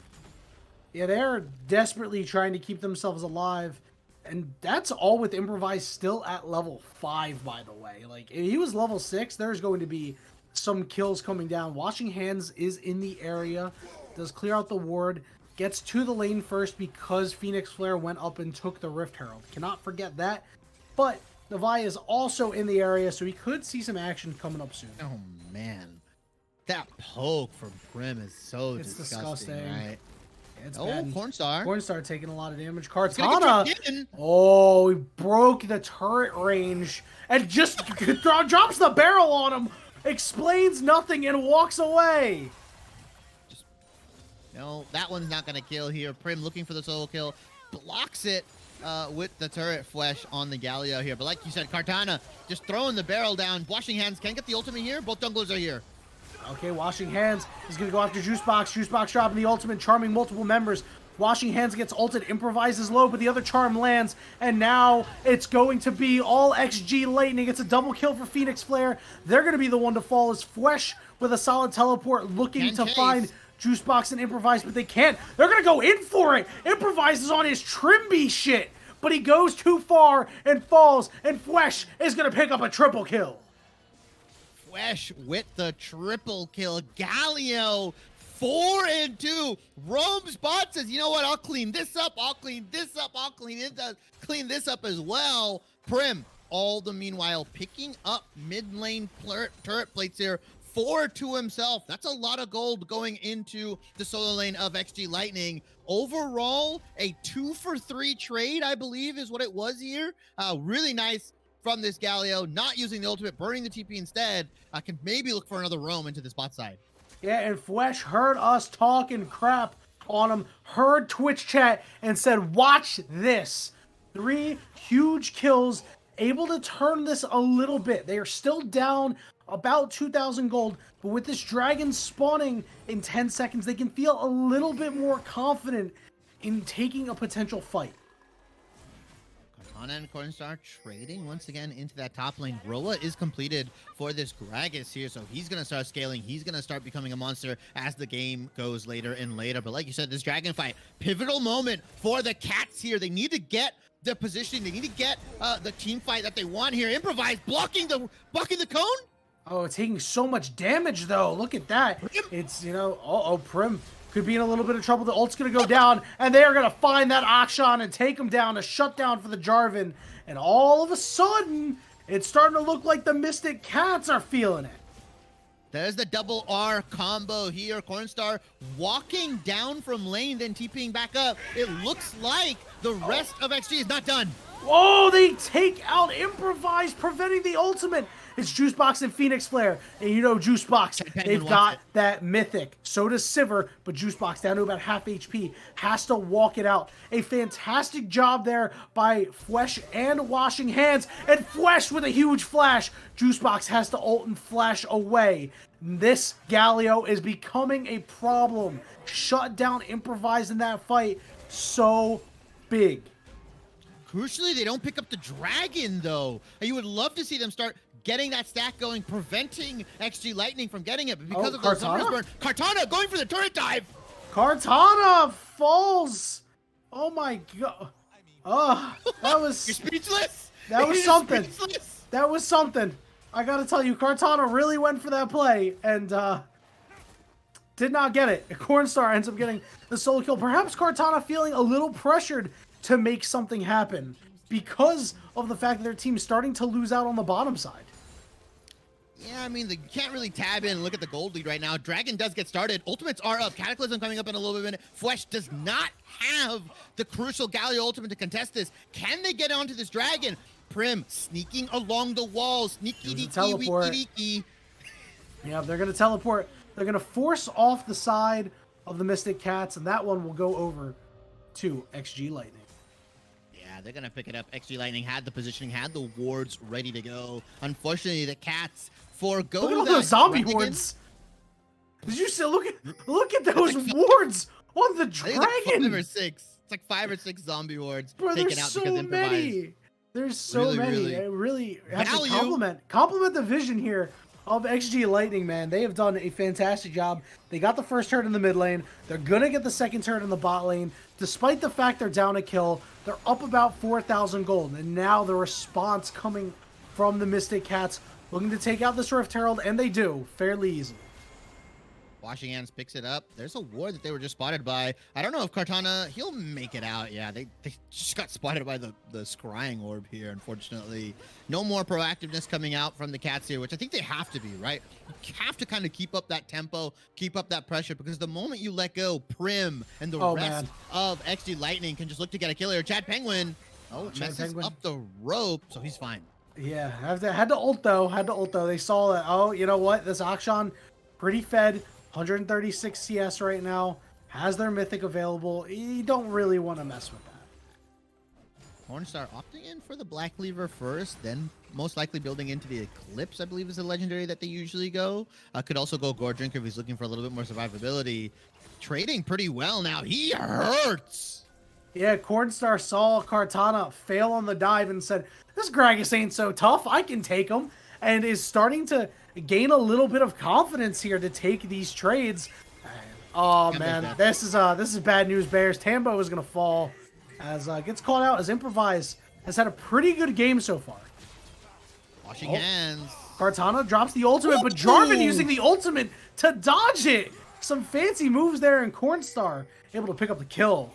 Yeah, they're desperately trying to keep themselves alive. And that's all with Improvise still at level 5, by the way. Like, if he was level 6, there's going to be some kills coming down. Washing Hands is in the area, does clear out the ward, gets to the lane first because Phoenix Flare went up and took the Rift Herald. Cannot forget that. But the Vi is also in the area, so we could see some action coming up soon. Oh, man. That poke from Prim is so It's disgusting, disgusting. right? It's Oh, bad. Cornstar. Cornstar taking a lot of damage. He's gonna get Cortana. dropped in. Oh, he broke the turret range and just drops the barrel on him. Explains nothing and walks away. No, that one's not gonna kill here. Prim looking for the solo kill, blocks it with the turret flesh on the Galio here. But like you said, Cortana just throwing the barrel down. Washing Hands can't get the ultimate here. Both junglers are here. Okay, Washing Hands is going to go after Juicebox. Juicebox dropping the ultimate, charming multiple members. Washing Hands gets ulted, improvises low, but the other charm lands. And now it's going to be all XG Lightning. It's a double kill for Phoenix Flare. They're going to be the one to fall as Fwesh with a solid teleport looking Can't to chase. find Juicebox and Improvise, but they can't. They're going to go in for it. Improvise is on his Trimby shit, but he goes too far and falls, and Fwesh is going to pick up a triple kill. Fwesh with the triple kill. Galio 4 and 2. Rome Spot says, you know what? I'll clean this up. I'll clean this up. I'll clean this up as well. Prim, all the meanwhile, picking up mid lane turret plates here. 4 to himself. That's a lot of gold going into the solo lane of XG Lightning. Overall, a 2-for-3 trade, I believe, is what it was here. Really nice from this Galio, not using the ultimate, burning the TP instead. I can maybe look for another roam into this bot side. Yeah, and Fwesh heard us talking crap on him, heard Twitch chat, and said, watch this. 3 huge kills, able to turn this a little bit. They are still down about 2,000 gold, but with this dragon spawning in 10 seconds, they can feel a little bit more confident in taking a potential fight. Cortana and Cornstar trading once again into that top lane. Roa is completed for this Gragas here, so he's going to start scaling. He's going to start becoming a monster as the game goes later and later. But like you said, this dragon fight, pivotal moment for the Cats here. They need to get the positioning. They need to get the team fight that they want here. Improvise, blocking the cone. Oh, it's taking so much damage, though. Look at that. It's, you know, Prim could be in a little bit of trouble. The ult's going to go down, and they are going to find that Akshan and take him down. A shutdown for the Jarvan. And all of a sudden, it's starting to look like the Mystic Cats are feeling it. There's the double R combo here. Cornstar walking down from lane, then TPing back up. It looks like the rest of XG is not done. Oh, they take out Improvise, preventing the ultimate. It's Juicebox and Phoenix Flare. And you know Juicebox, they've got that mythic. So does Sivir, but Juicebox down to about half HP. Has to walk it out. A fantastic job there by Fwesh and Washing Hands. And Fwesh with a huge flash. Juicebox has to ult and flash away. This Galio is becoming a problem. Shut down Improvise in that fight. So big. Crucially, they don't pick up the dragon, though. You would love to see them start getting that stack going, preventing XG Lightning from getting it. But because of those numbers burn, Cortana going for the turret dive. Cortana falls. Oh my god. Oh, that was You're speechless. That was You're something. speechless. That was something. I gotta tell you, Cortana really went for that play and did not get it. Cornstar ends up getting the solo kill. Perhaps Cortana feeling a little pressured to make something happen because of the fact that their team's starting to lose out on the bottom side. Yeah, I mean, you can't really tab in and look at the gold lead right now. Dragon does get started. Ultimates are up. Cataclysm coming up in a little bit of a minute. Fwesh does not have the crucial Galio ultimate to contest this. Can they get onto this dragon? Prim sneaking along the wall. Sneaky deaky, Teleport. weaky deaky. Yeah, they're going to teleport. They're going to force off the side of the Mystic Cats, and that one will go over to XG Lightning. Yeah, they're going to pick it up. XG Lightning had the positioning, had the wards ready to go. Unfortunately, the Cats forgo Look at all that those zombie dragon. wards. Did you see? Look at those wards on the I think dragon. it's like 5 or 6. It's like 5 or 6 zombie wards Bro, taken there's out so because improvised. many. There's so Really, many. really. It really has to Value. compliment the vision here of XG Lightning, man. They have done a fantastic job. They got the first turret in the mid lane. They're gonna get the second turret in the bot lane. Despite the fact they're down a kill, they're up about 4,000 gold. And now the response coming from the Mystic Cats looking to take out this Rift Herald, and they do fairly easily. Washing Hands picks it up. There's a ward that they were just spotted by. I don't know if Kartana, he'll make it out. Yeah, they just got spotted by the scrying orb here, unfortunately. No more proactiveness coming out from the Cats here, which I think they have to be, right? You have to kind of keep up that tempo, keep up that pressure, because the moment you let go, Prim and the rest of XG Lightning can just look to get a kill here. Chad Penguin, messes up the rope, so he's fine. Yeah, had to ult though. They saw that, oh, you know what? This Akshan, pretty fed. 136 CS right now, has their mythic available. You don't really want to mess with that. Pornstar opting in for the Black Cleaver first, then most likely building into the Eclipse, I believe is the legendary that they usually go. Could also go Gore Drinker if he's looking for a little bit more survivability. Trading pretty well now. He hurts. Yeah, Cornstar saw Kartana fail on the dive and said, this Gragas ain't so tough. I can take him. And is starting to gain a little bit of confidence here to take these trades. Oh man, this is bad news, Bears. Tambo is gonna fall as gets called out as Improvise has had a pretty good game so far. Washing hands. Kartana drops the ultimate, but Jarvan using the ultimate to dodge it. Some fancy moves there, and Cornstar able to pick up the kill.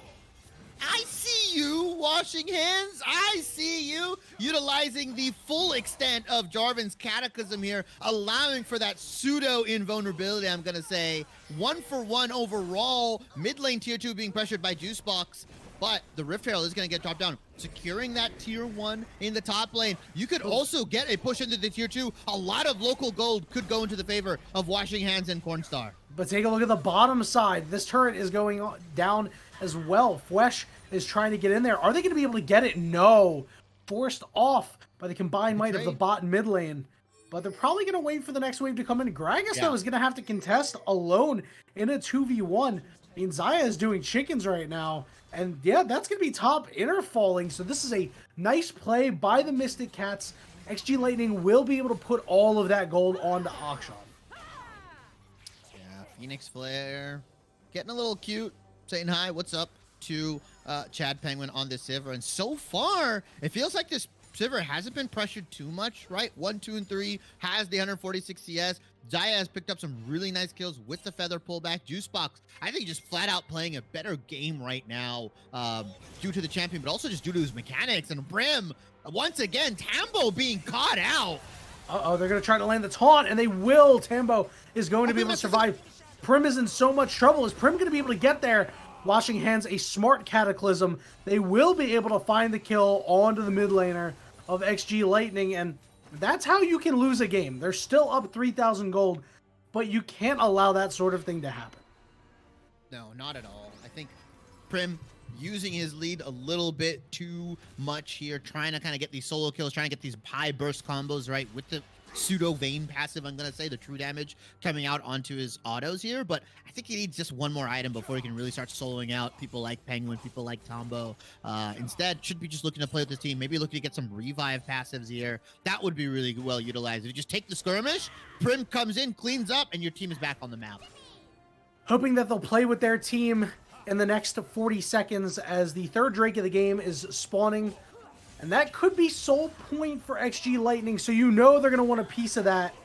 I see you, Washing Hands. I see you utilizing the full extent of Jarvan's Cataclysm here, allowing for that pseudo invulnerability, I'm going to say. 1-for-1 overall. Mid lane tier 2 being pressured by Juicebox, but the Rift Herald is going to get dropped down. Securing that tier 1 in the top lane. You could also get a push into the tier 2. A lot of local gold could go into the favor of Washing Hands and Cornstar. But take a look at the bottom side. This turret is going down as well. Fwesh is trying to get in there. Are they going to be able to get it? No. Forced off by the combined might of the bot and mid lane. But they're probably going to wait for the next wave to come in. Gragas, though, is going to have to contest alone in a 2v1. I mean, Xayah is doing chickens right now. And yeah, that's going to be top inner falling. So this is a nice play by the Mystic Cats. XG Lightning will be able to put all of that gold onto Akshan. Yeah, Phoenix Flare getting a little cute, saying hi, what's up to Chad Penguin on this Sivir. And so far, it feels like this Sivir hasn't been pressured too much, right? 1, 2, and 3 has the 146 CS. Xayah has picked up some really nice kills with the feather pullback. Juicebox, I think just flat out playing a better game right now due to the champion, but also just due to his mechanics. And Brim, once again, Tambo being caught out. Uh-oh, they're going to try to land the taunt, and they will. Tambo is going to be able to survive. Prim is in so much trouble. Is Prim going to be able to get there? Washing Hands, a smart Cataclysm. They will be able to find the kill onto the mid laner of XG Lightning, and that's how you can lose a game. They're still up 3,000 gold, but you can't allow that sort of thing to happen. No, not at all. I think Prim using his lead a little bit too much here, trying to kind of get these solo kills, trying to get these high burst combos, right, with the pseudo Vayne passive, I'm going to say, the true damage coming out onto his autos here. But I think he needs just one more item before he can really start soloing out people like Penguin, people like Tombo. Instead, should be just looking to play with this team, maybe looking to get some revive passives here. That would be really well utilized. If you just take the skirmish, Prim comes in, cleans up, and your team is back on the map. Hoping that they'll play with their team in the next 40 seconds as the third Drake of the game is spawning. And that could be soul point for XG Lightning, so you know they're going to want a piece of that.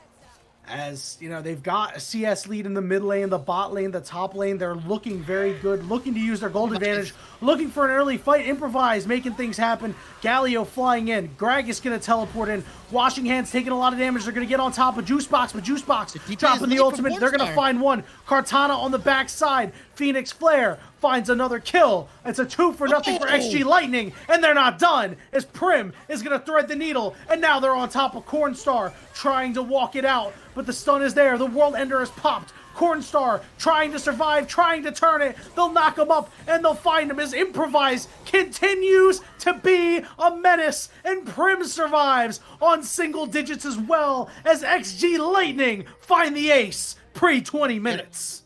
As, you know, they've got a CS lead in the mid lane, the bot lane, the top lane. They're looking very good, looking to use their gold advantage, looking for an early fight. Improvise, making things happen. Galio flying in. Gragas going to teleport in. Washing Hands taking a lot of damage. They're going to get on top of Juicebox, but Juicebox dropping the ultimate. They're going to find one. Kartana on the backside. Phoenix Flare finds another kill. It's a 2-0 for XG Lightning, and they're not done as Prim is going to thread the needle, and now they're on top of Cornstar trying to walk it out, but the stun is there. The World Ender has popped. Cornstar trying to survive, trying to turn it. They'll knock him up, and they'll find him as Improvise continues to be a menace, and Prim survives on single digits as well as XG Lightning find the ace pre-20 minutes.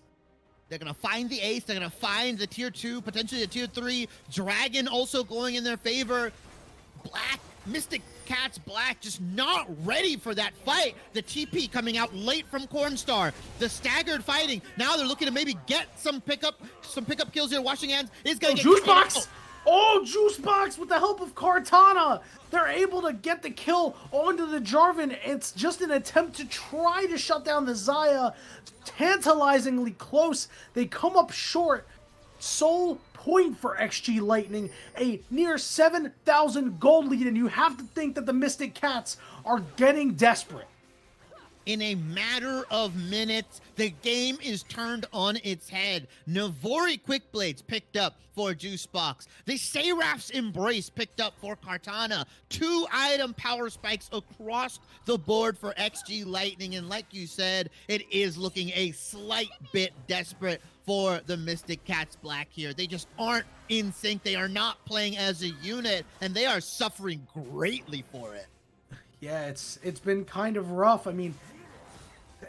They're going to find the ace. They're going to find the tier 2, potentially the tier 3. Dragon also going in their favor. Black, Mystic Cats Black just not ready for that fight. The TP coming out late from Cornstar. The staggered fighting. Now they're looking to maybe get some pickup kills here. Washing Hands is going to get Juicebox. Oh, Juicebox with the help of Cortana. They're able to get the kill onto the Jarvan. It's just an attempt to try to shut down the Xayah. Tantalizingly close. They come up short. Sole point for XG Lightning, a near 7,000 gold lead, and you have to think that the Mystic Cats are getting desperate. In a matter of minutes, the game is turned on its head. Navori Quickblades picked up for Juicebox. The Seraph's Embrace picked up for Cortana. 2 item power spikes across the board for XG Lightning. And like you said, it is looking a slight bit desperate for the Mystic Cats Black here. They just aren't in sync. They are not playing as a unit, and they are suffering greatly for it. Yeah, it's been kind of rough. I mean,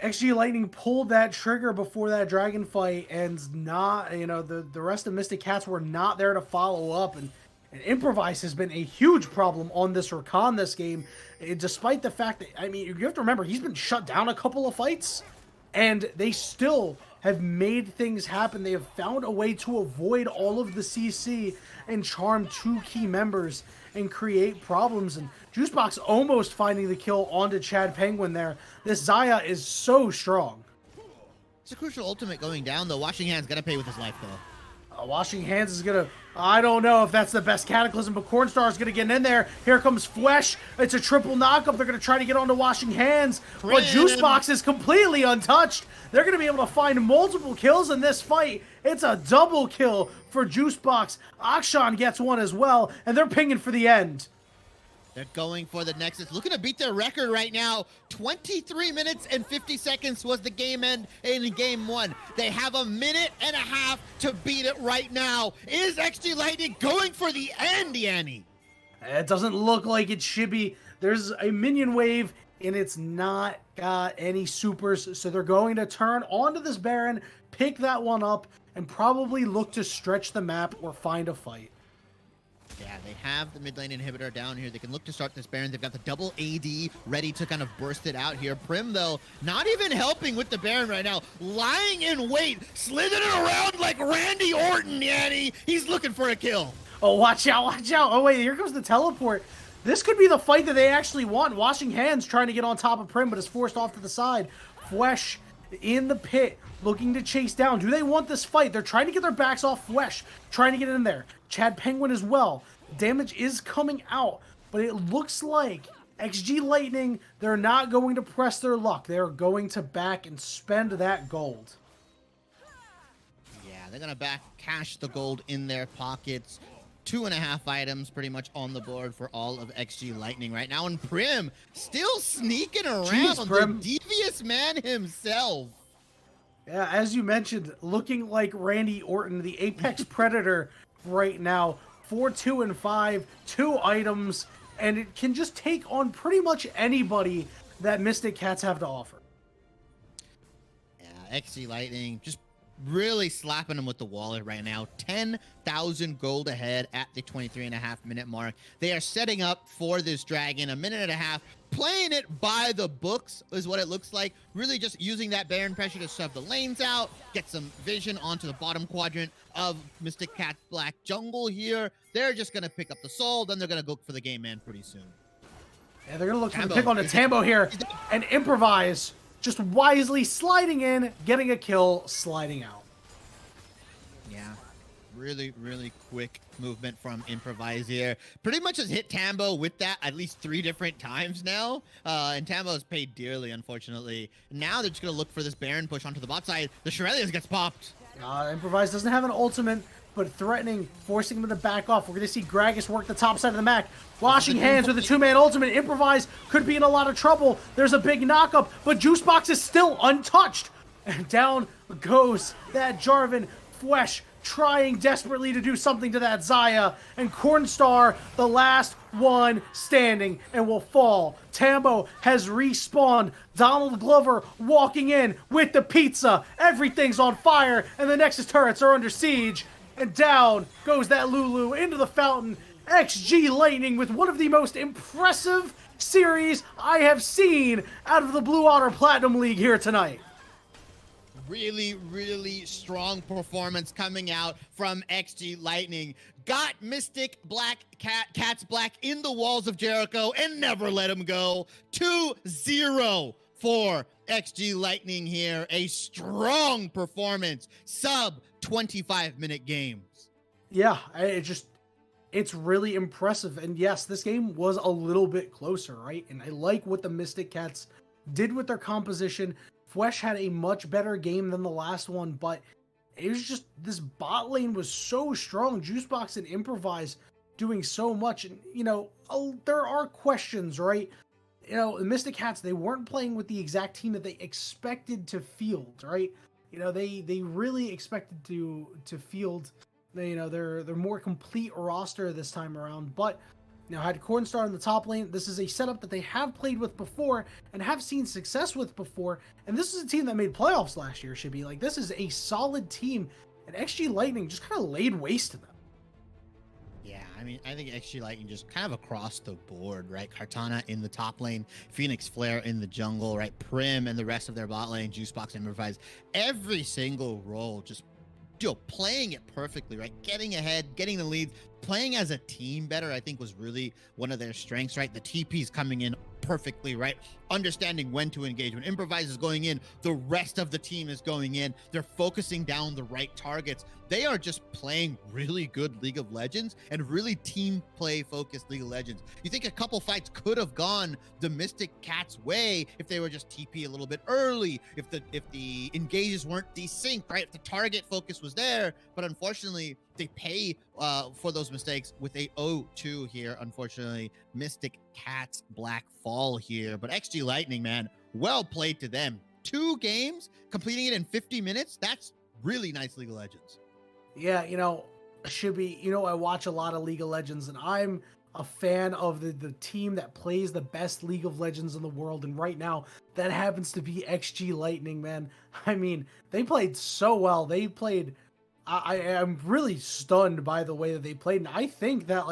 XG Lightning pulled that trigger before that dragon fight, and not, the rest of Mystic Cats were not there to follow up, and Improvise has been a huge problem on this Rakan this game, despite the fact that, I mean, you have to remember, he's been shut down a couple of fights, and they still have made things happen. They have found a way to avoid all of the CC and charm 2 key members and create problems. And Juicebox almost finding the kill onto Chad Penguin there. This Xayah is so strong. It's a crucial ultimate going down, though. Washing Hands gotta pay with his life, though. Washing Hands is gonna, I don't know if that's the best Cataclysm, but Cornstar is gonna get in there. Here comes Flesh. It's a triple knockup. They're gonna try to get onto Washing Hands, but Juicebox is completely untouched. They're gonna be able to find multiple kills in this fight. It's a double kill for Juicebox. Akshan gets one as well, and they're pinging for the end. They're going for the Nexus, looking to beat their record right now. 23 minutes and 50 seconds was the game end in game 1. They have a minute and a half to beat it right now. Is XG Lightning going for the end, Yanni? It doesn't look like it should be. There's a minion wave, and it's not got any supers, so they're going to turn onto this Baron, pick that one up, and probably look to stretch the map or find a fight. Yeah, they have the mid lane inhibitor down here. They can look to start this Baron. They've got the double AD ready to kind of burst it out here. Prim, though, not even helping with the Baron right now. Lying in wait, slithering around like Randy Orton, Yanni. He's looking for a kill. Oh, watch out, watch out. Oh, wait, here comes the teleport. This could be the fight that they actually want. Washing Hands trying to get on top of Prim, but is forced off to the side. Flesh in the pit, looking to chase down. Do they want this fight? They're trying to get their backs off Flesh, trying to get in there. Chad Penguin as well. Damage is coming out, but it looks like XG Lightning, they're not going to press their luck. They're going to back and spend that gold. Yeah, they're going to back cash the gold in their pockets. 2.5 items pretty much on the board for all of XG Lightning right now. And Prim still sneaking around. Jeez, Prim. The devious man himself. Yeah, as you mentioned, looking like Randy Orton, the Apex Predator right now. 4, 2, and 5, 2 items, and it can just take on pretty much anybody that Mystic Cats have to offer. Yeah, XG Lightning just really slapping them with the wallet right now. 10,000 gold ahead at the 23.5-minute mark. They are setting up for this dragon. A minute and a half. Playing it by the books is what it looks like. Really just using that Baron pressure to shove the lanes out, get some vision onto the bottom quadrant of Mystic Cat's Black Jungle here. They're just going to pick up the soul, then they're going to go for the game man pretty soon. Yeah, they're going to look for the Tambo. pick on the Tambo here and Improvise. Just wisely sliding in, getting a kill, sliding out. Yeah, really, really quick movement from Improvise here. Pretty much has hit Tambo with that at least 3 different times now. And Tambo has paid dearly, unfortunately. Now they're just going to look for this Baron push onto the bot side. The Shurelius gets popped. Improvise doesn't have an ultimate, but threatening, forcing him to back off. We're going to see Gragas work the top side of the map. Washing Hands with a 2-man ultimate. Improvise could be in a lot of trouble. There's a big knockup, but Juicebox is still untouched. And down goes that Jarvan. Flesh trying desperately to do something to that Xayah. And Cornstar, the last one standing, and will fall. Tambo has respawned. Donald Glover walking in with the pizza. Everything's on fire, and the Nexus turrets are under siege. And down goes that Lulu into the fountain. XG Lightning with one of the most impressive series I have seen out of the Blue Otter Platinum League here tonight. really, really strong performance coming out from XG Lightning. Got Mystic Black Cats Black in the walls of Jericho and never let him go. 2-0 for XG Lightning here. A strong performance. Sub 25-minute games. Yeah, it's really impressive. And yes, this game was a little bit closer, right? And I like what the Mystic Cats did with their composition. Fwesh had a much better game than the last one, but it was just, this bot lane was so strong. Juicebox and Improvise doing so much. And, there are questions, right? The Mystic Cats, they weren't playing with the exact team that they expected to field, right? They really expected to field, their more complete roster this time around. But had Cornstar in the top lane. This is a setup that they have played with before and have seen success with before. And this is a team that made playoffs last year, should be. Like, this is a solid team. And XG Lightning just kind of laid waste to them. Yeah, I mean, I think XG Lightning just kind of across the board, right? Kartana in the top lane, Phoenix Flare in the jungle, right? Prim and the rest of their bot lane, Juicebox and Improvise. Every single role just playing it perfectly, right? Getting ahead, getting the leads, playing as a team better, I think was really one of their strengths, right? The TP's coming in perfectly, right? Understanding when to engage. When Improvise is going in, the rest of the team is going in. They're focusing down the right targets. They are just playing really good League of Legends and really team play focused League of Legends. You think a couple fights could have gone the Mystic Cats way if they were just TP a little bit early, if the engages weren't desynced, right? If the target focus was there, but unfortunately they pay for those mistakes with a 0-2 here. Unfortunately, Mystic Cats Black fall here, but XG Lightning, man, well played to them. 2 games, completing it in 50 minutes. That's really nice League of Legends. Yeah, should be, I watch a lot of League of Legends, and I'm a fan of the team that plays the best League of Legends in the world. And right now, that happens to be XG Lightning, man. I mean, they played so well. They played, I'm really stunned by the way that they played. And I think that,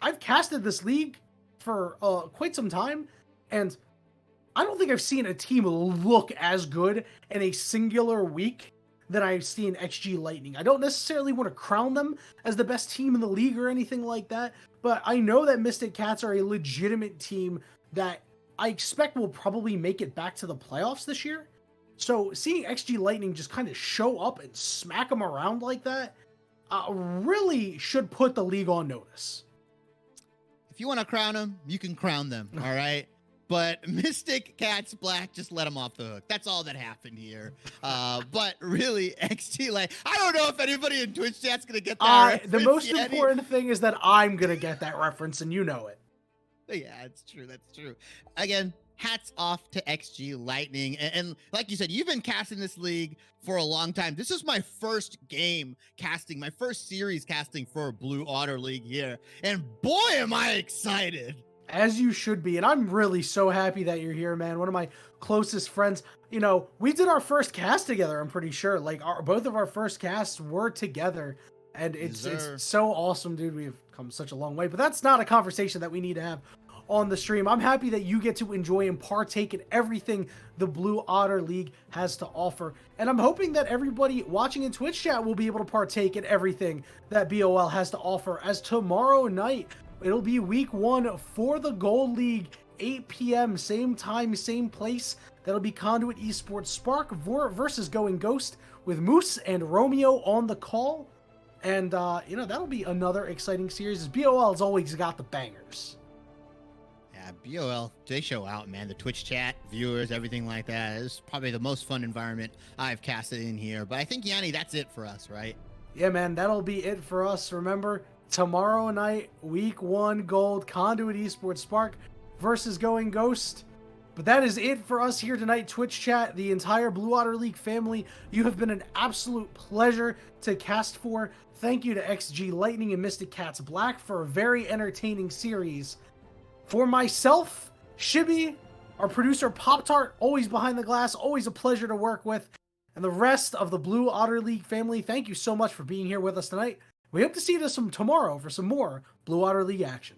I've casted this league for quite some time, and I don't think I've seen a team look as good in a singular week than I've seen XG Lightning. I don't necessarily want to crown them as the best team in the league or anything like that, but I know that Mystic Cats are a legitimate team that I expect will probably make it back to the playoffs this year. So seeing XG Lightning just kind of show up and smack them around like that really should put the league on notice. If you want to crown them, you can crown them, all right? But Mystic Cats Black just let him off the hook. That's all that happened here. But really, XG, I don't know if anybody in Twitch chat's going to get that The most important thing is that I'm going to get that reference, and you know it. Yeah, it's true. That's true. Again, hats off to XG Lightning. And like you said, you've been casting this league for a long time. This is my first game casting, my first series casting for Blue Otter League here. And boy, am I excited. As you should be. And I'm really so happy that you're here, man. One of my closest friends. We did our first cast together, I'm pretty sure. Both of our first casts were together. And it's so awesome, dude. We've come such a long way. But that's not a conversation that we need to have on the stream. I'm happy that you get to enjoy and partake in everything the Blue Otter League has to offer. And I'm hoping that everybody watching in Twitch chat will be able to partake in everything that BOL has to offer, as tomorrow night it'll be week 1 for the Gold League, 8 p.m., same time, same place. That'll be Conduit Esports Spark versus Going Ghost with Moose and Romeo on the call. And, that'll be another exciting series, as BOL has always got the bangers. Yeah, BOL, they show out, man. The Twitch chat, viewers, everything like that. It's probably the most fun environment I've casted in here. But I think, Yanni, that's it for us, right? Yeah, man, that'll be it for us. Remember, tomorrow night, week 1 gold, Conduit Esports Spark versus Going Ghost. But that is it for us here tonight, Twitch chat, the entire Blue Otter League family. You have been an absolute pleasure to cast for. Thank you to XG Lightning and Mystic Cats Black for a very entertaining series. For myself, Shibby, our producer Pop-Tart, always behind the glass, always a pleasure to work with, and the rest of the Blue Otter League family, thank you so much for being here with us tonight. We hope to see you tomorrow for some more Blue Otter League action.